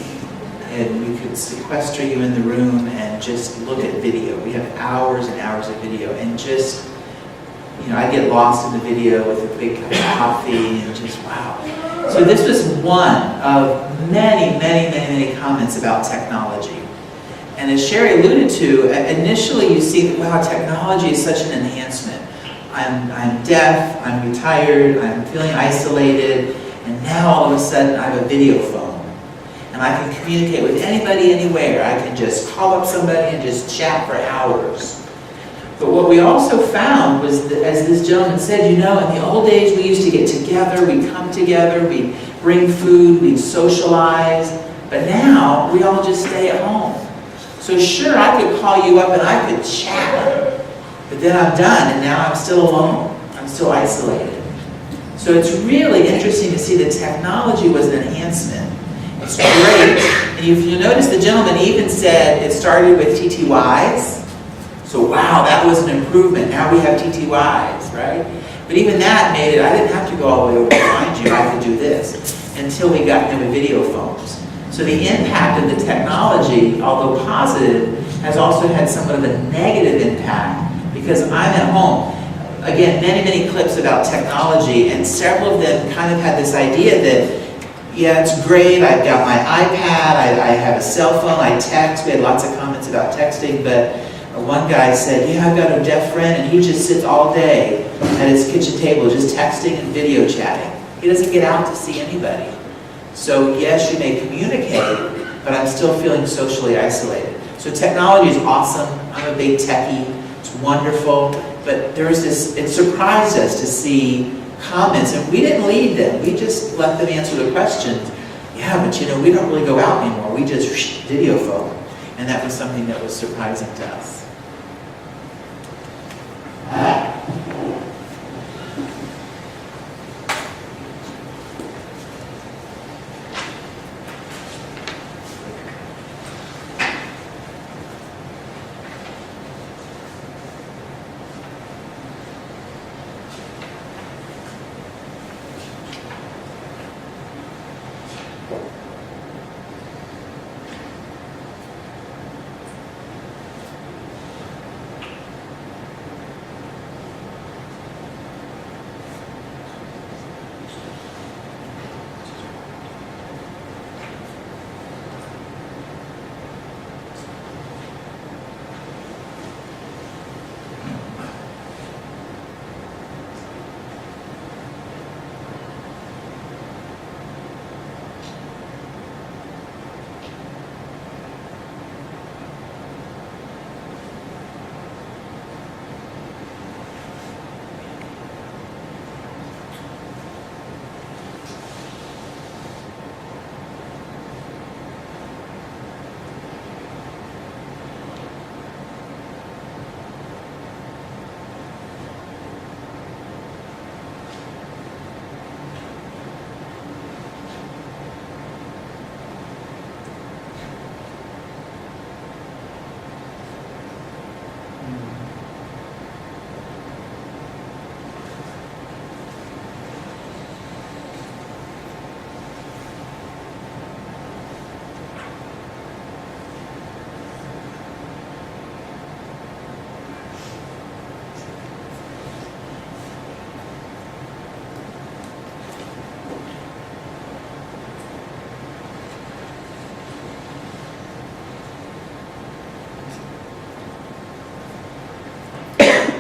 and we could sequester you in the room and just look at video. We have hours and hours of video, and just I get lost in the video with a big cup of coffee and just wow. So this was one of many, many, many, many comments about technology. And as Sherry alluded to, initially you see that, wow, technology is such an enhancement. I'm deaf, I'm retired, I'm feeling isolated, and now all of a sudden I have a video phone. And I can communicate with anybody, anywhere. I can just call up somebody and just chat for hours. But what we also found was that, as this gentleman said, in the old days we used to get together, we'd come together, we'd bring food, we'd socialize, but now we all just stay at home. So sure, I could call you up and I could chat, but then I'm done and now I'm still alone. I'm still isolated. So it's really interesting to see that technology was an enhancement. It's great. And if you notice, the gentleman even said it started with TTYs. So wow, that was an improvement. Now we have TTYs, right? But even that made it, I didn't have to go all the way over to find you. I could do this until we got into video phones. So the impact of the technology, although positive, has also had somewhat of a negative impact because I'm at home. Again, many, many clips about technology, and several of them kind of had this idea that, yeah, it's great, I've got my iPad, I have a cell phone, I text. We had lots of comments about texting, but one guy said, yeah, I've got a deaf friend and he just sits all day at his kitchen table just texting and video chatting. He doesn't get out to see anybody. So yes, you may communicate, but I'm still feeling socially isolated. So technology is awesome. I'm a big techie. It's wonderful. But there's this, it surprised us to see comments, and we didn't lead them. We just let them answer the questions. Yeah, but we don't really go out anymore. We just video phone. And that was something that was surprising to us.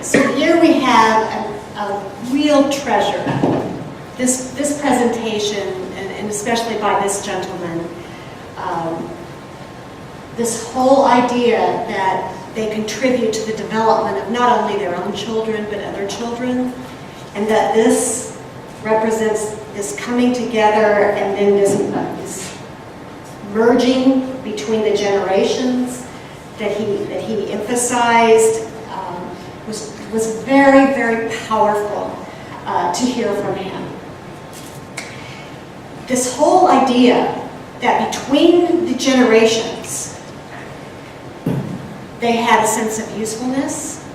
So here we have a real treasure. This presentation, and especially by this gentleman, this whole idea that they contribute to the development of not only their own children, but other children, and that this represents this coming together and then this merging between the generations that he emphasized was very, very powerful to hear from him. This whole idea that between the generations, they had a sense of usefulness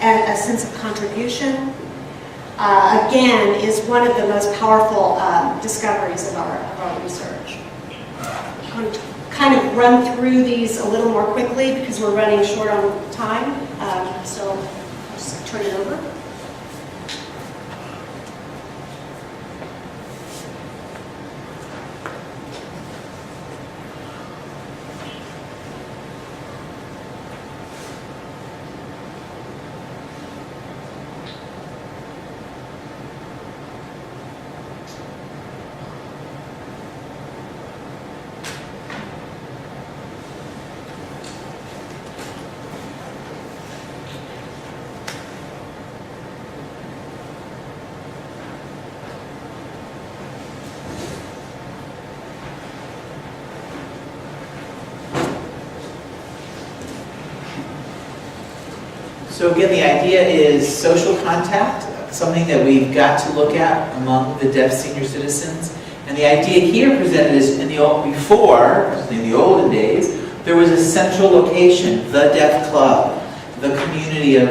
and a sense of contribution, again, is one of the most powerful discoveries of our research. I'm going to kind of run through these a little more quickly because we're running short on time, so I'll just turn it over. So again, the idea is social contact, something that we've got to look at among the deaf senior citizens. And the idea here presented is in the olden days, there was a central location, the Deaf Club, the community of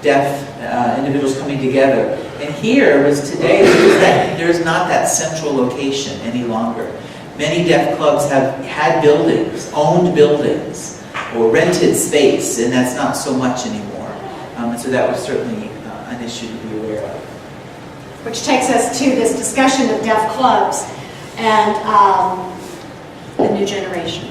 deaf individuals coming together. And here was today, there's not that central location any longer. Many deaf clubs have had buildings, owned buildings, or rented space, and that's not so much anymore. And so that was certainly an issue to be aware of. Which takes us to this discussion of deaf clubs and the new generation.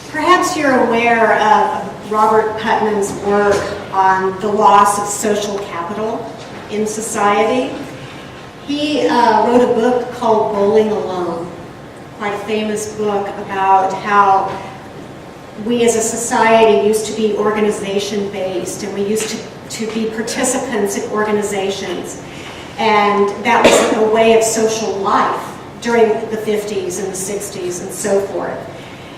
Perhaps you're aware of Robert Putnam's work on the loss of social capital in society. He wrote a book called Bowling Alone, quite a famous book about how we as a society used to be organization-based, and we used to be participants in organizations. And that was a way of social life during the 50s and the 60s and so forth.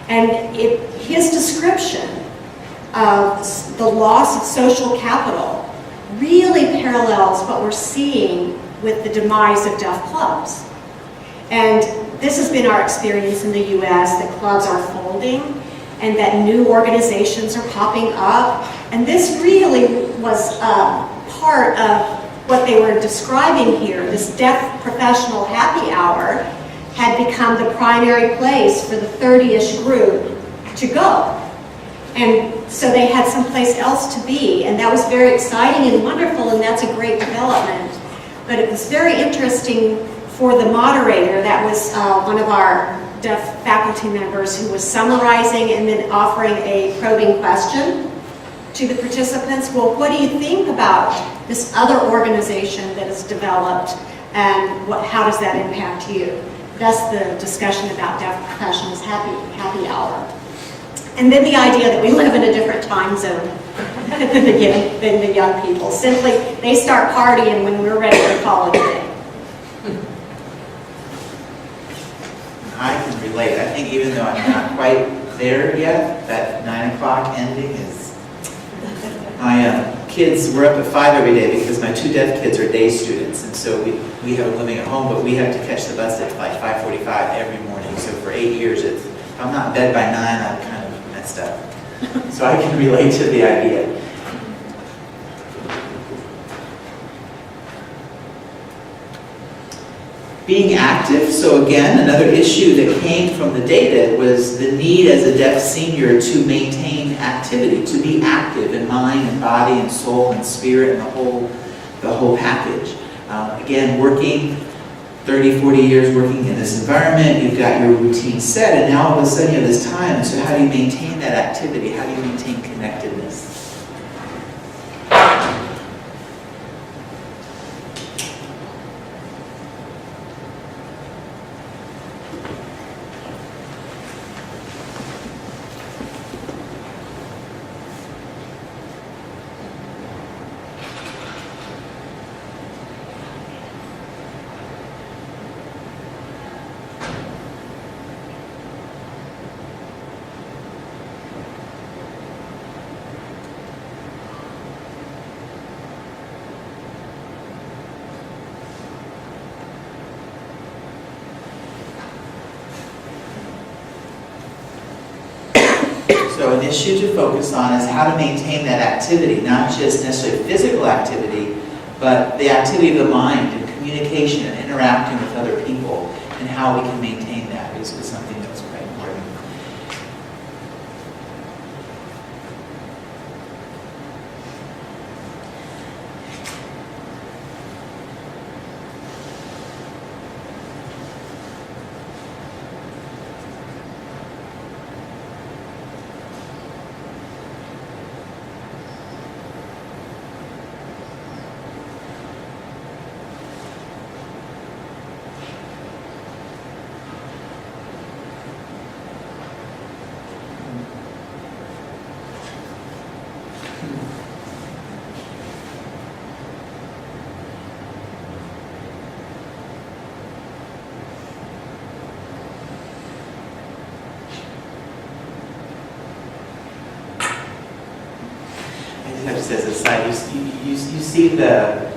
And his description of the loss of social capital really parallels what we're seeing with the demise of deaf clubs. And this has been our experience in the US, that clubs are folding and that new organizations are popping up. And this really was part of what they were describing here. This deaf professional happy hour had become the primary place for the 30-ish group to go. And so they had someplace else to be, and that was very exciting and wonderful, and that's a great development. But it was very interesting for the moderator, that was one of our deaf faculty members, who was summarizing and then offering a probing question to the participants. Well, what do you think about this other organization that has developed, and how does that impact you? That's the discussion about deaf professionals happy hour. And then the idea that we live in a different time zone than the young people. Simply, they start partying when we're ready to call it a day. I can relate. I think even though I'm not quite there yet, that 9 o'clock ending is... My kids were up at 5 every day because my 2 deaf kids are day students, and so we have a living at home, but we have to catch the bus at like 5:45 every morning. So for 8 years, if I'm not in bed by 9, I'm kind of messed up. So I can relate to the idea. Being active, so again, another issue that came from the data was the need as a deaf senior to maintain activity, to be active in mind and body and soul and spirit and the whole package. Again, working 30, 40 years working in this environment, you've got your routine set, and now all of a sudden you have this time, and so how do you maintain that activity? How do you maintain connectedness? So an issue to focus on is how to maintain that activity, not just necessarily physical activity, but the activity of the mind and communication and interacting with other people, and how we can maintain that is something that's quite important. Just as a side, you see the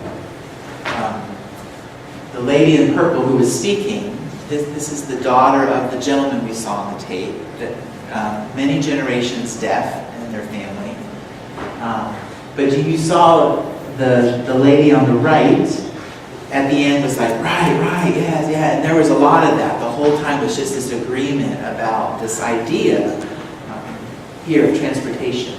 lady in purple who was speaking. This is the daughter of the gentleman we saw on the tape, that many generations deaf in their family. But you saw the lady on the right at the end was like, right, yeah, and there was a lot of that. The whole time was just this agreement about this idea here of transportation.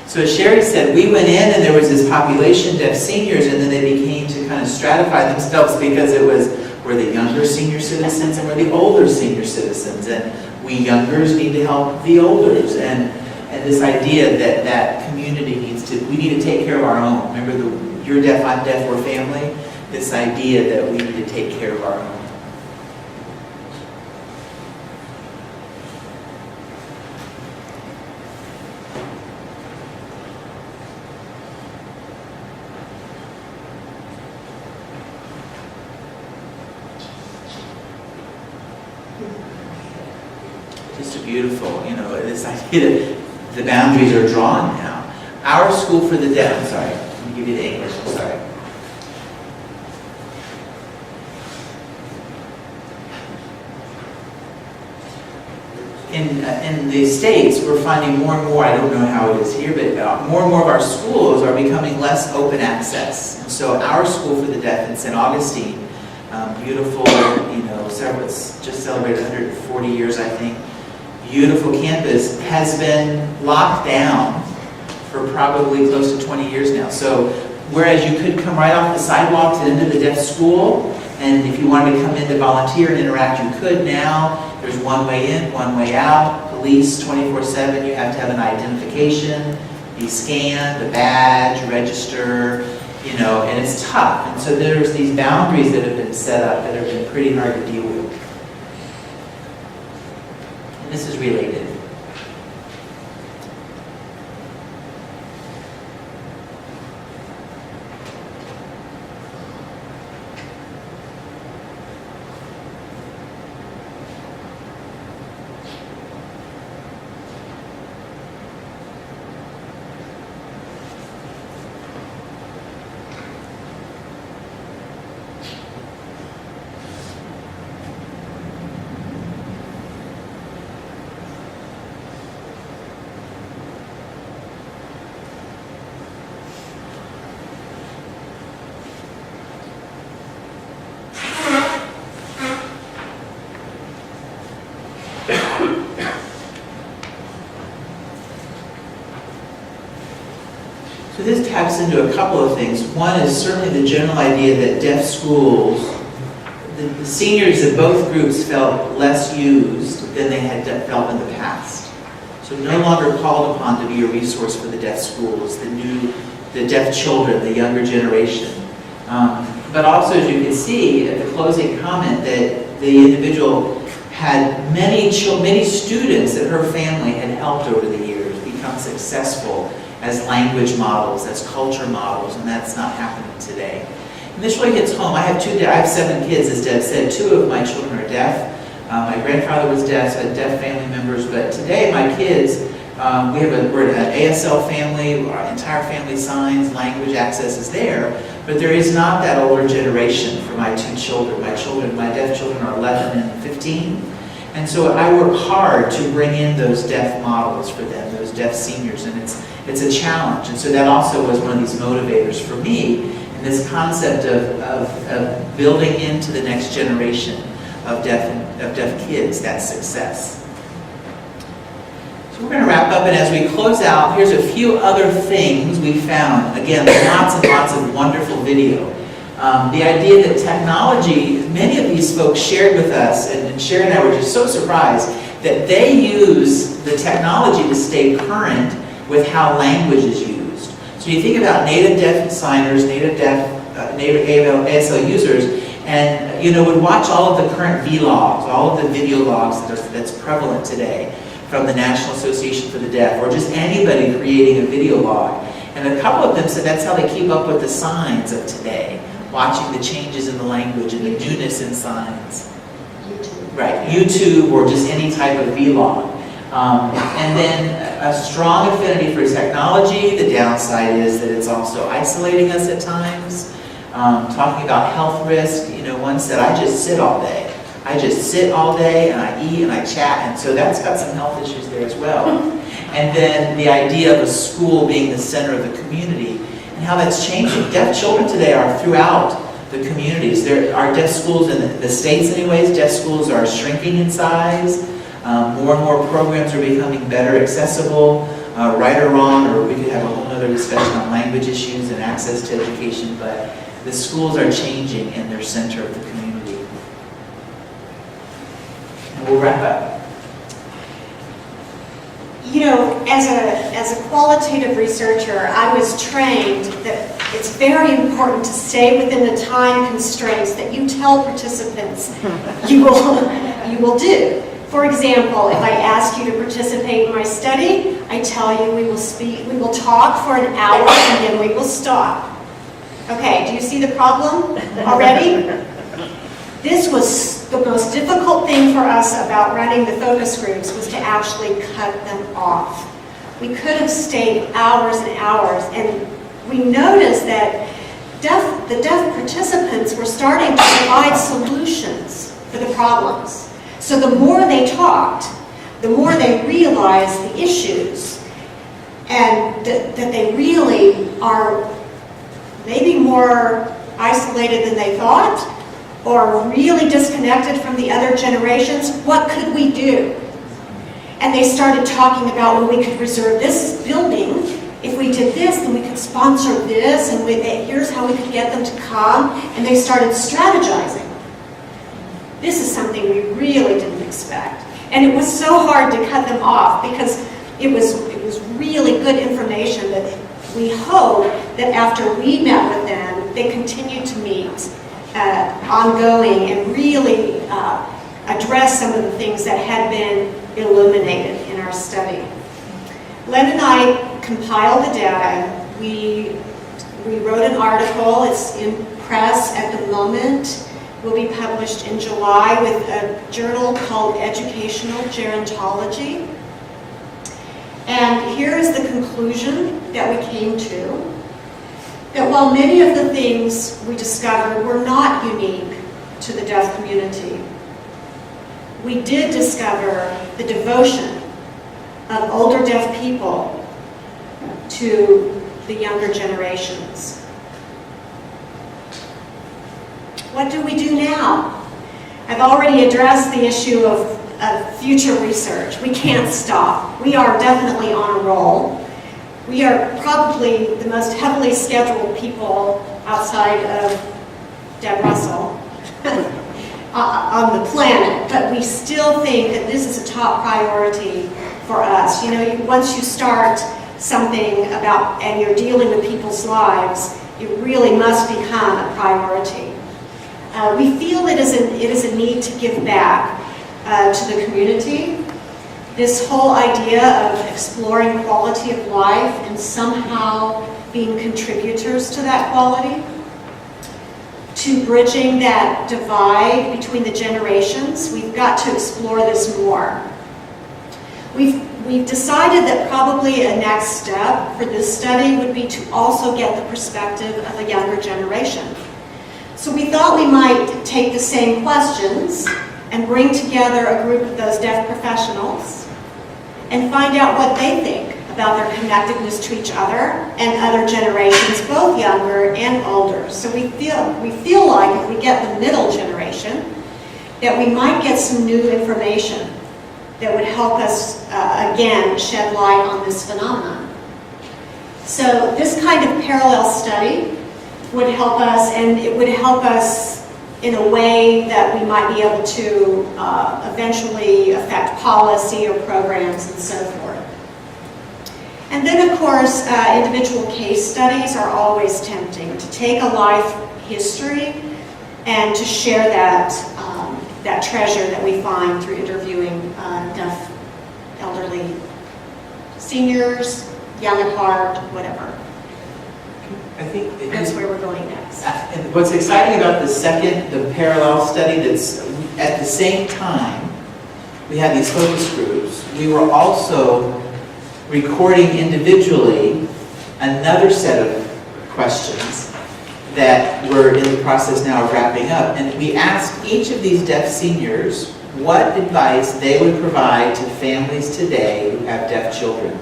So as Sherry said, we went in and there was this population, deaf seniors, and then they began to kind of stratify themselves because it was, we're the younger senior citizens and we're the older senior citizens, and we youngers need to help the olders, and this idea that that community we need to take care of our own. Remember, you're deaf, I'm deaf, we're family. This idea that we need to take care of our own. Just beautiful, this idea that the boundaries are drawn now. Our school for the deaf, I'm sorry, let me give you the English, I'm sorry. In the States, we're finding more and more, I don't know how it is here, but more and more of our schools are becoming less open access. And so our school for the deaf in St. Augustine, beautiful, it's just celebrated 140 years, I think. Beautiful campus, has been locked down for probably close to 20 years now. So whereas you could come right off the sidewalk to into the deaf school, and if you wanted to come in to volunteer and interact, you could now. There's one way in, one way out. Police 24/7, you have to have an identification, be scanned, a badge, register, and it's tough. And so there's these boundaries that have been set up that have been pretty hard to deal with. And this is related. So this taps into a couple of things. One is certainly the general idea that deaf schools, the seniors of both groups felt less used than they had felt in the past. So no longer called upon to be a resource for the deaf schools, the deaf children, the younger generation. But also, as you can see at the closing comment, that the individual had many students that her family had helped over the years become successful as language models, as culture models, and that's not happening today. And this really hits home. I have 7 kids, as Deb said. 2 of my children are deaf. My grandfather was deaf, so I had deaf family members, but today my kids, we're an ASL family, our entire family signs, language access is there, but there is not that older generation for my two children. My deaf children are 11 and 15, and so I work hard to bring in those deaf models for them, those deaf seniors, and it's a challenge. And so that also was one of these motivators for me, in this concept of building into the next generation of deaf kids that success. So we're going to wrap up, and as we close out, here's a few other things we found. Again, lots and lots of wonderful video. The idea that technology, many of these folks shared with us, and Sherry and I were just so surprised that they use the technology to stay current with how language is used. So you think about native deaf signers, native ASL users, and would watch all of the current vlogs, all of the video logs that's prevalent today from the National Association for the Deaf, or just anybody creating a video log. And a couple of them said that's how they keep up with the signs of today, watching the changes in the language and the newness in signs. YouTube. Right, YouTube or just any type of vlog. And then a strong affinity for technology. The downside is that it's also isolating us at times. Talking about health risk, one said, I just sit all day. I just sit all day and I eat and I chat, and so that's got some health issues there as well. And then the idea of a school being the center of the community and how that's changing. Deaf children today are throughout the communities. There are deaf schools in the States anyways. Deaf schools are shrinking in size. More and more programs are becoming better accessible, right or wrong, or we could have a whole other discussion on language issues and access to education, but the schools are changing and they're center of the community. And we'll wrap up. As a qualitative researcher, I was trained that it's very important to stay within the time constraints that you tell participants you will do. For example, if I ask you to participate in my study, I tell you we will talk for an hour and then we will stop. Okay, do you see the problem already? This was the most difficult thing for us about running the focus groups, was to actually cut them off. We could have stayed hours and hours, and we noticed that the deaf participants were starting to provide solutions for the problems. So the more they talked, the more they realized the issues, and that they really are maybe more isolated than they thought, or really disconnected from the other generations. What could we do? And they started talking about, well, we could reserve this building. If we did this, then we could sponsor this, and here's how we could get them to come. And they started strategizing. This is something we really didn't expect. And it was so hard to cut them off, because it was really good information that we hope that after we met with them, they continued to meet ongoing and really address some of the things that had been illuminated in our study. Len and I compiled the data. We wrote an article. It's in press at the moment. Will be published in July with a journal called Educational Gerontology. And here is the conclusion that we came to. That while many of the things we discovered were not unique to the deaf community, we did discover the devotion of older deaf people to the younger generations. What do we do now? I've already addressed the issue of future research. We can't stop. We are definitely on a roll. We are probably the most heavily scheduled people outside of Deb Russell on the planet, but we still think that this is a top priority for us. Once you start something about, and you're dealing with people's lives, it really must become a priority. We feel it is a need to give back to the community. This whole idea of exploring quality of life and somehow being contributors to that quality. to bridging that divide between the generations. We've got to explore this more. We've decided that probably a next step for this study would be to also get the perspective of a younger generation. So we thought we might take the same questions and bring together a group of those deaf professionals and find out what they think about their connectedness to each other and other generations, both younger and older. So we feel like if we get the middle generation, that we might get some new information that would help us, again, shed light on this phenomenon. So this kind of parallel study would help us, and it would help us in a way that we might be able to eventually affect policy or programs and so forth. And then, of course, individual case studies are always tempting, to take a life history and to share that treasure that we find through interviewing deaf elderly seniors, young at heart, whatever. I think That's where we're going next. and what's exciting about the parallel study, that's at the same time we had these focus groups, we were also recording individually another set of questions that we're in the process now of wrapping up. And we asked each of these deaf seniors what advice they would provide to families today who have deaf children.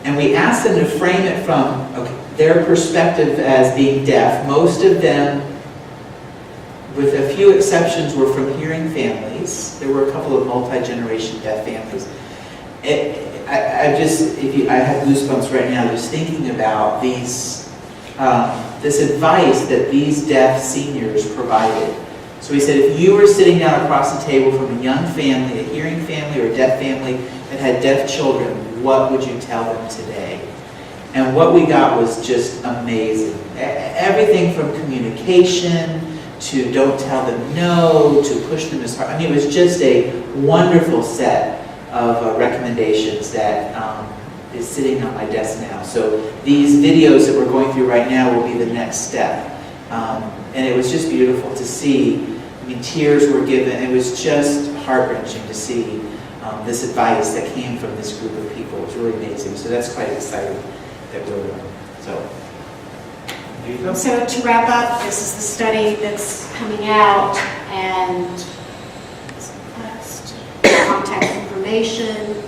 And we asked them to frame it from their perspective as being deaf. Most of them, with a few exceptions, were from hearing families. There were a couple of multi-generation deaf families. I have goosebumps right now just thinking about these, this advice that these deaf seniors provided. So we said, if you were sitting down across the table from a young family, a hearing family or a deaf family that had deaf children, what would you tell them today? And what we got was just amazing. Everything from communication to don't tell them no, to push them as hard. I mean, it was just a wonderful set of recommendations that is sitting on my desk now. So these videos that we're going through right now will be the next step. And it was just beautiful to see. I mean, tears were given. It was just heart-wrenching to see this advice that came from this group of people. It was really amazing. So that's quite exciting that we're doing. So, there you go. So to wrap up, this is the study that's coming out, and contact information,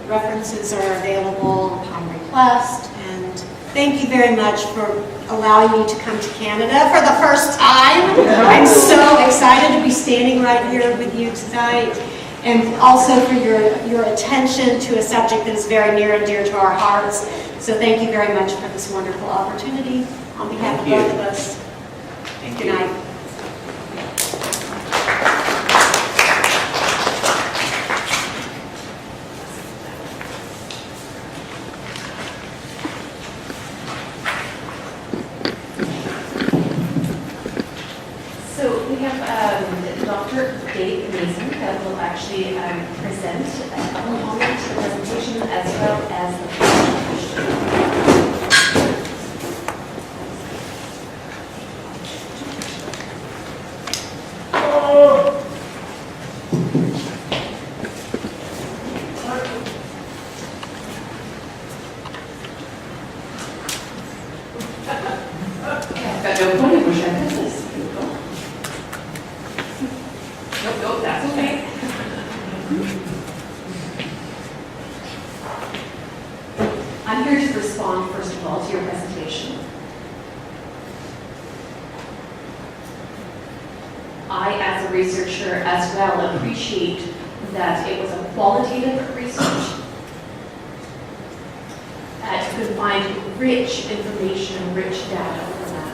references are available upon request, and thank you very much for allowing me to come to Canada for the first time. I'm so excited to be standing right here with you tonight, and also for your attention to a subject that is very near and dear to our hearts. So thank you very much for this wonderful opportunity on behalf of both of us. Thank Good you. night. So we have Dr. Dave Mason that will actually present a component to the presentation as well as the question. Got no point, wish I had this. Nope, that's okay. I'm here to respond, first of all, to your presentation. I, as a researcher as well, appreciate that it was a qualitative research. You could find rich information, rich data from that.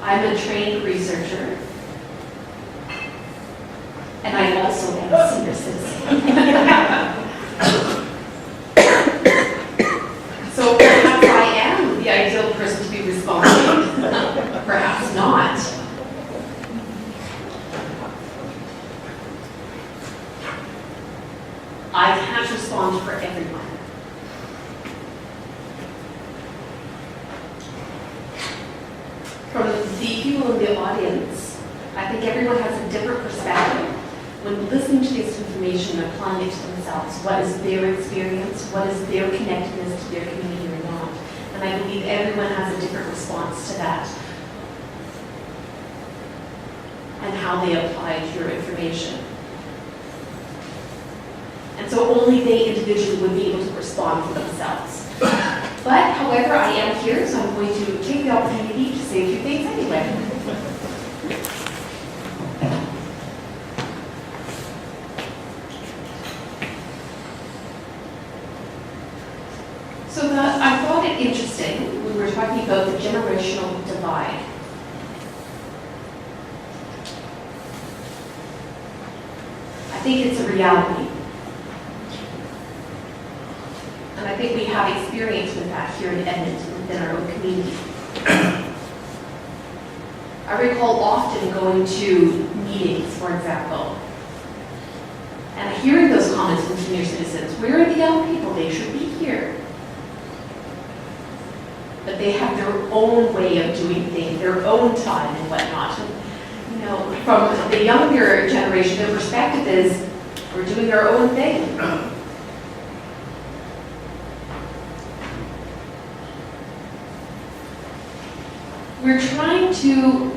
I'm a trained researcher, and I also am a senior citizen. So perhaps I am the ideal person to be responding. Perhaps not. I can't respond for everyone. from the people in the audience, I think everyone has a different perspective. When listening to this information and applying it to themselves, what is their experience, what is their connectedness to their community or not? And I believe everyone has a different response to that and how they apply to your information. And so only they individually would be able to respond for themselves. But, however, I am here, so I'm going to take the opportunity to say a few things anyway. So I thought it interesting when we were talking about the generational divide. I think it's a reality. And I think we have experience with that here in Edmonton within our own community. I recall often going to meetings, for example, and hearing those comments from senior citizens, where are the young people? They should be here. But they have their own way of doing things, their own time and whatnot. And, you know, from the younger generation, their perspective is, we're doing our own thing. We're trying to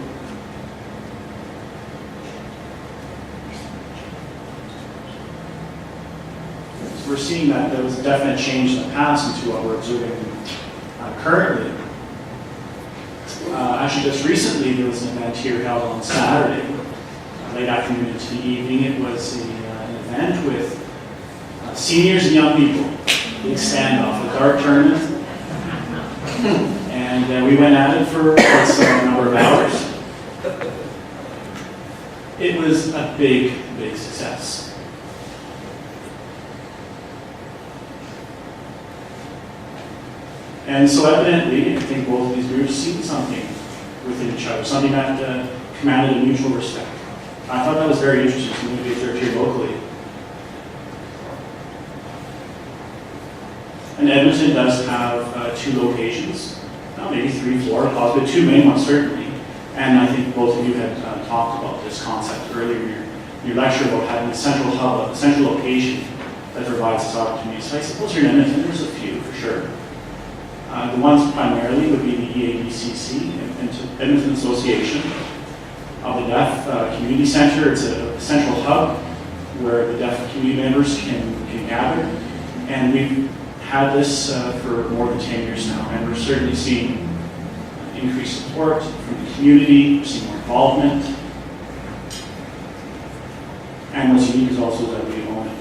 we're seeing that there was a definite change in the past into what we're observing currently. Actually, just recently, there was an event here held on Saturday, late afternoon into the evening. It was an event with seniors and young people, big standoff, a dart tournament. And we went at it for a number of hours. It was a big, big success. And so evidently, I think both of these groups seen something within each other, something that commanded a mutual respect. I thought that was very interesting to me if they're here locally. And Edmonton does have 2 locations, maybe 3, 4, possibly 2 main ones certainly. And I think both of you had talked about this concept earlier in your lecture about having a central hub, a central location that provides this opportunity. So I suppose here in Edmonton there's a few for sure. The ones primarily would be the EABCC, Edmonton Association of the Deaf Community Center. It's a central hub where the deaf community members can gather. And we've had this for more than 10 years now, and we're certainly seeing increased support from the community, we're seeing more involvement. And what's unique is also that we own it.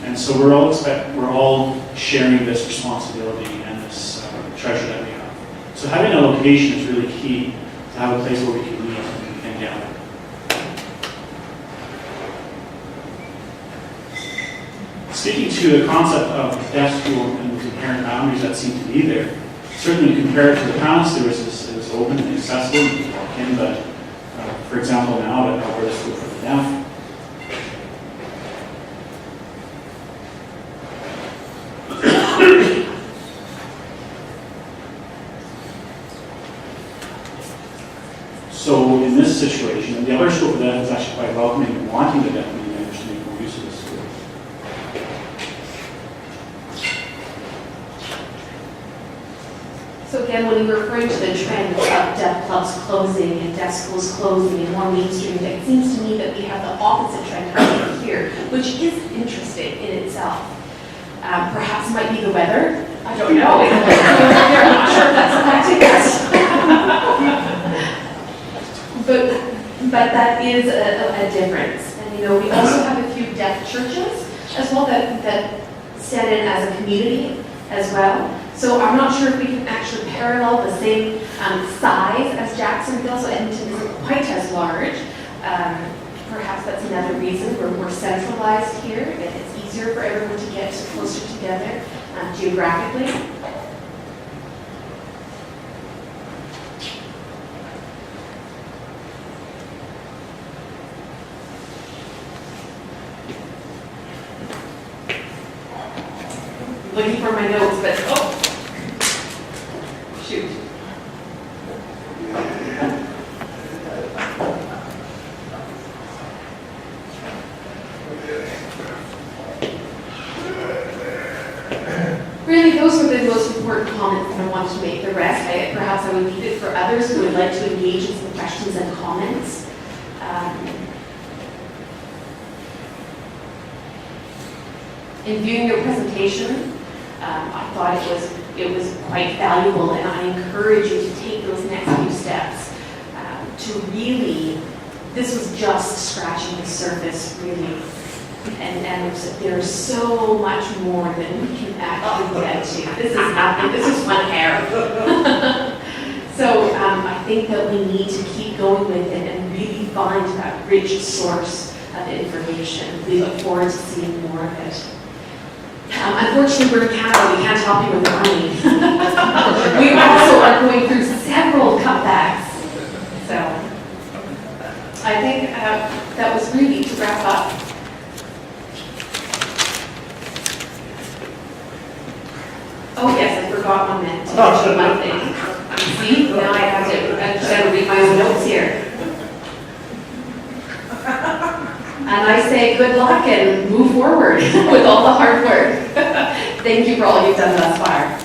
And so we're all sharing this responsibility and this treasure that we have. So having a location is really key to have a place where we can meet and gather. Speaking to the concept of deaf school and the inherent boundaries that seem to be there, certainly compared to the past, it was open and accessible, you could walk in, but for example now at Alberta School for the Deaf, so in this situation, the Alberta School for the Deaf is actually quite welcoming and wanting the deaf community members to make more use of this school. So again, when you were referring to the trend of deaf clubs closing and deaf schools closing and more mainstream, it seems to me that we have the opposite trend happening here, which is interesting in itself. Perhaps it might be the weather. I don't know. I'm not sure if that's affecting us. but that is a difference. And you know, we also have a few deaf churches as well that stand in as a community as well. So I'm not sure if we can actually parallel the same size as Jacksonville, so Edmonton isn't quite as large. Perhaps that's another reason we're centralized here, and it's easier for everyone to get closer together geographically. Looking for my notes, but shoot. really, those were the most important comments that I wanted to make. The rest, perhaps I would leave it for others who would like to engage in some questions and comments. In viewing your presentation, I thought it was quite valuable, and I encourage you to take those next few steps to really. This was just scratching the surface, really. And there's so much more than we can actually get to. This is nothing, this is one hair. So I think that we need to keep going with it and really find that rich source of information. We look forward to seeing more of it. Unfortunately, we're in Canada, we can't help you with the money. We also are going through several cutbacks. So I think that was really to wrap up. Oh yes, I forgot one minute to mention one thing. See, now I have to read my own notes here. And I say good luck and move forward with all the hard work. Thank you for all you've done thus far.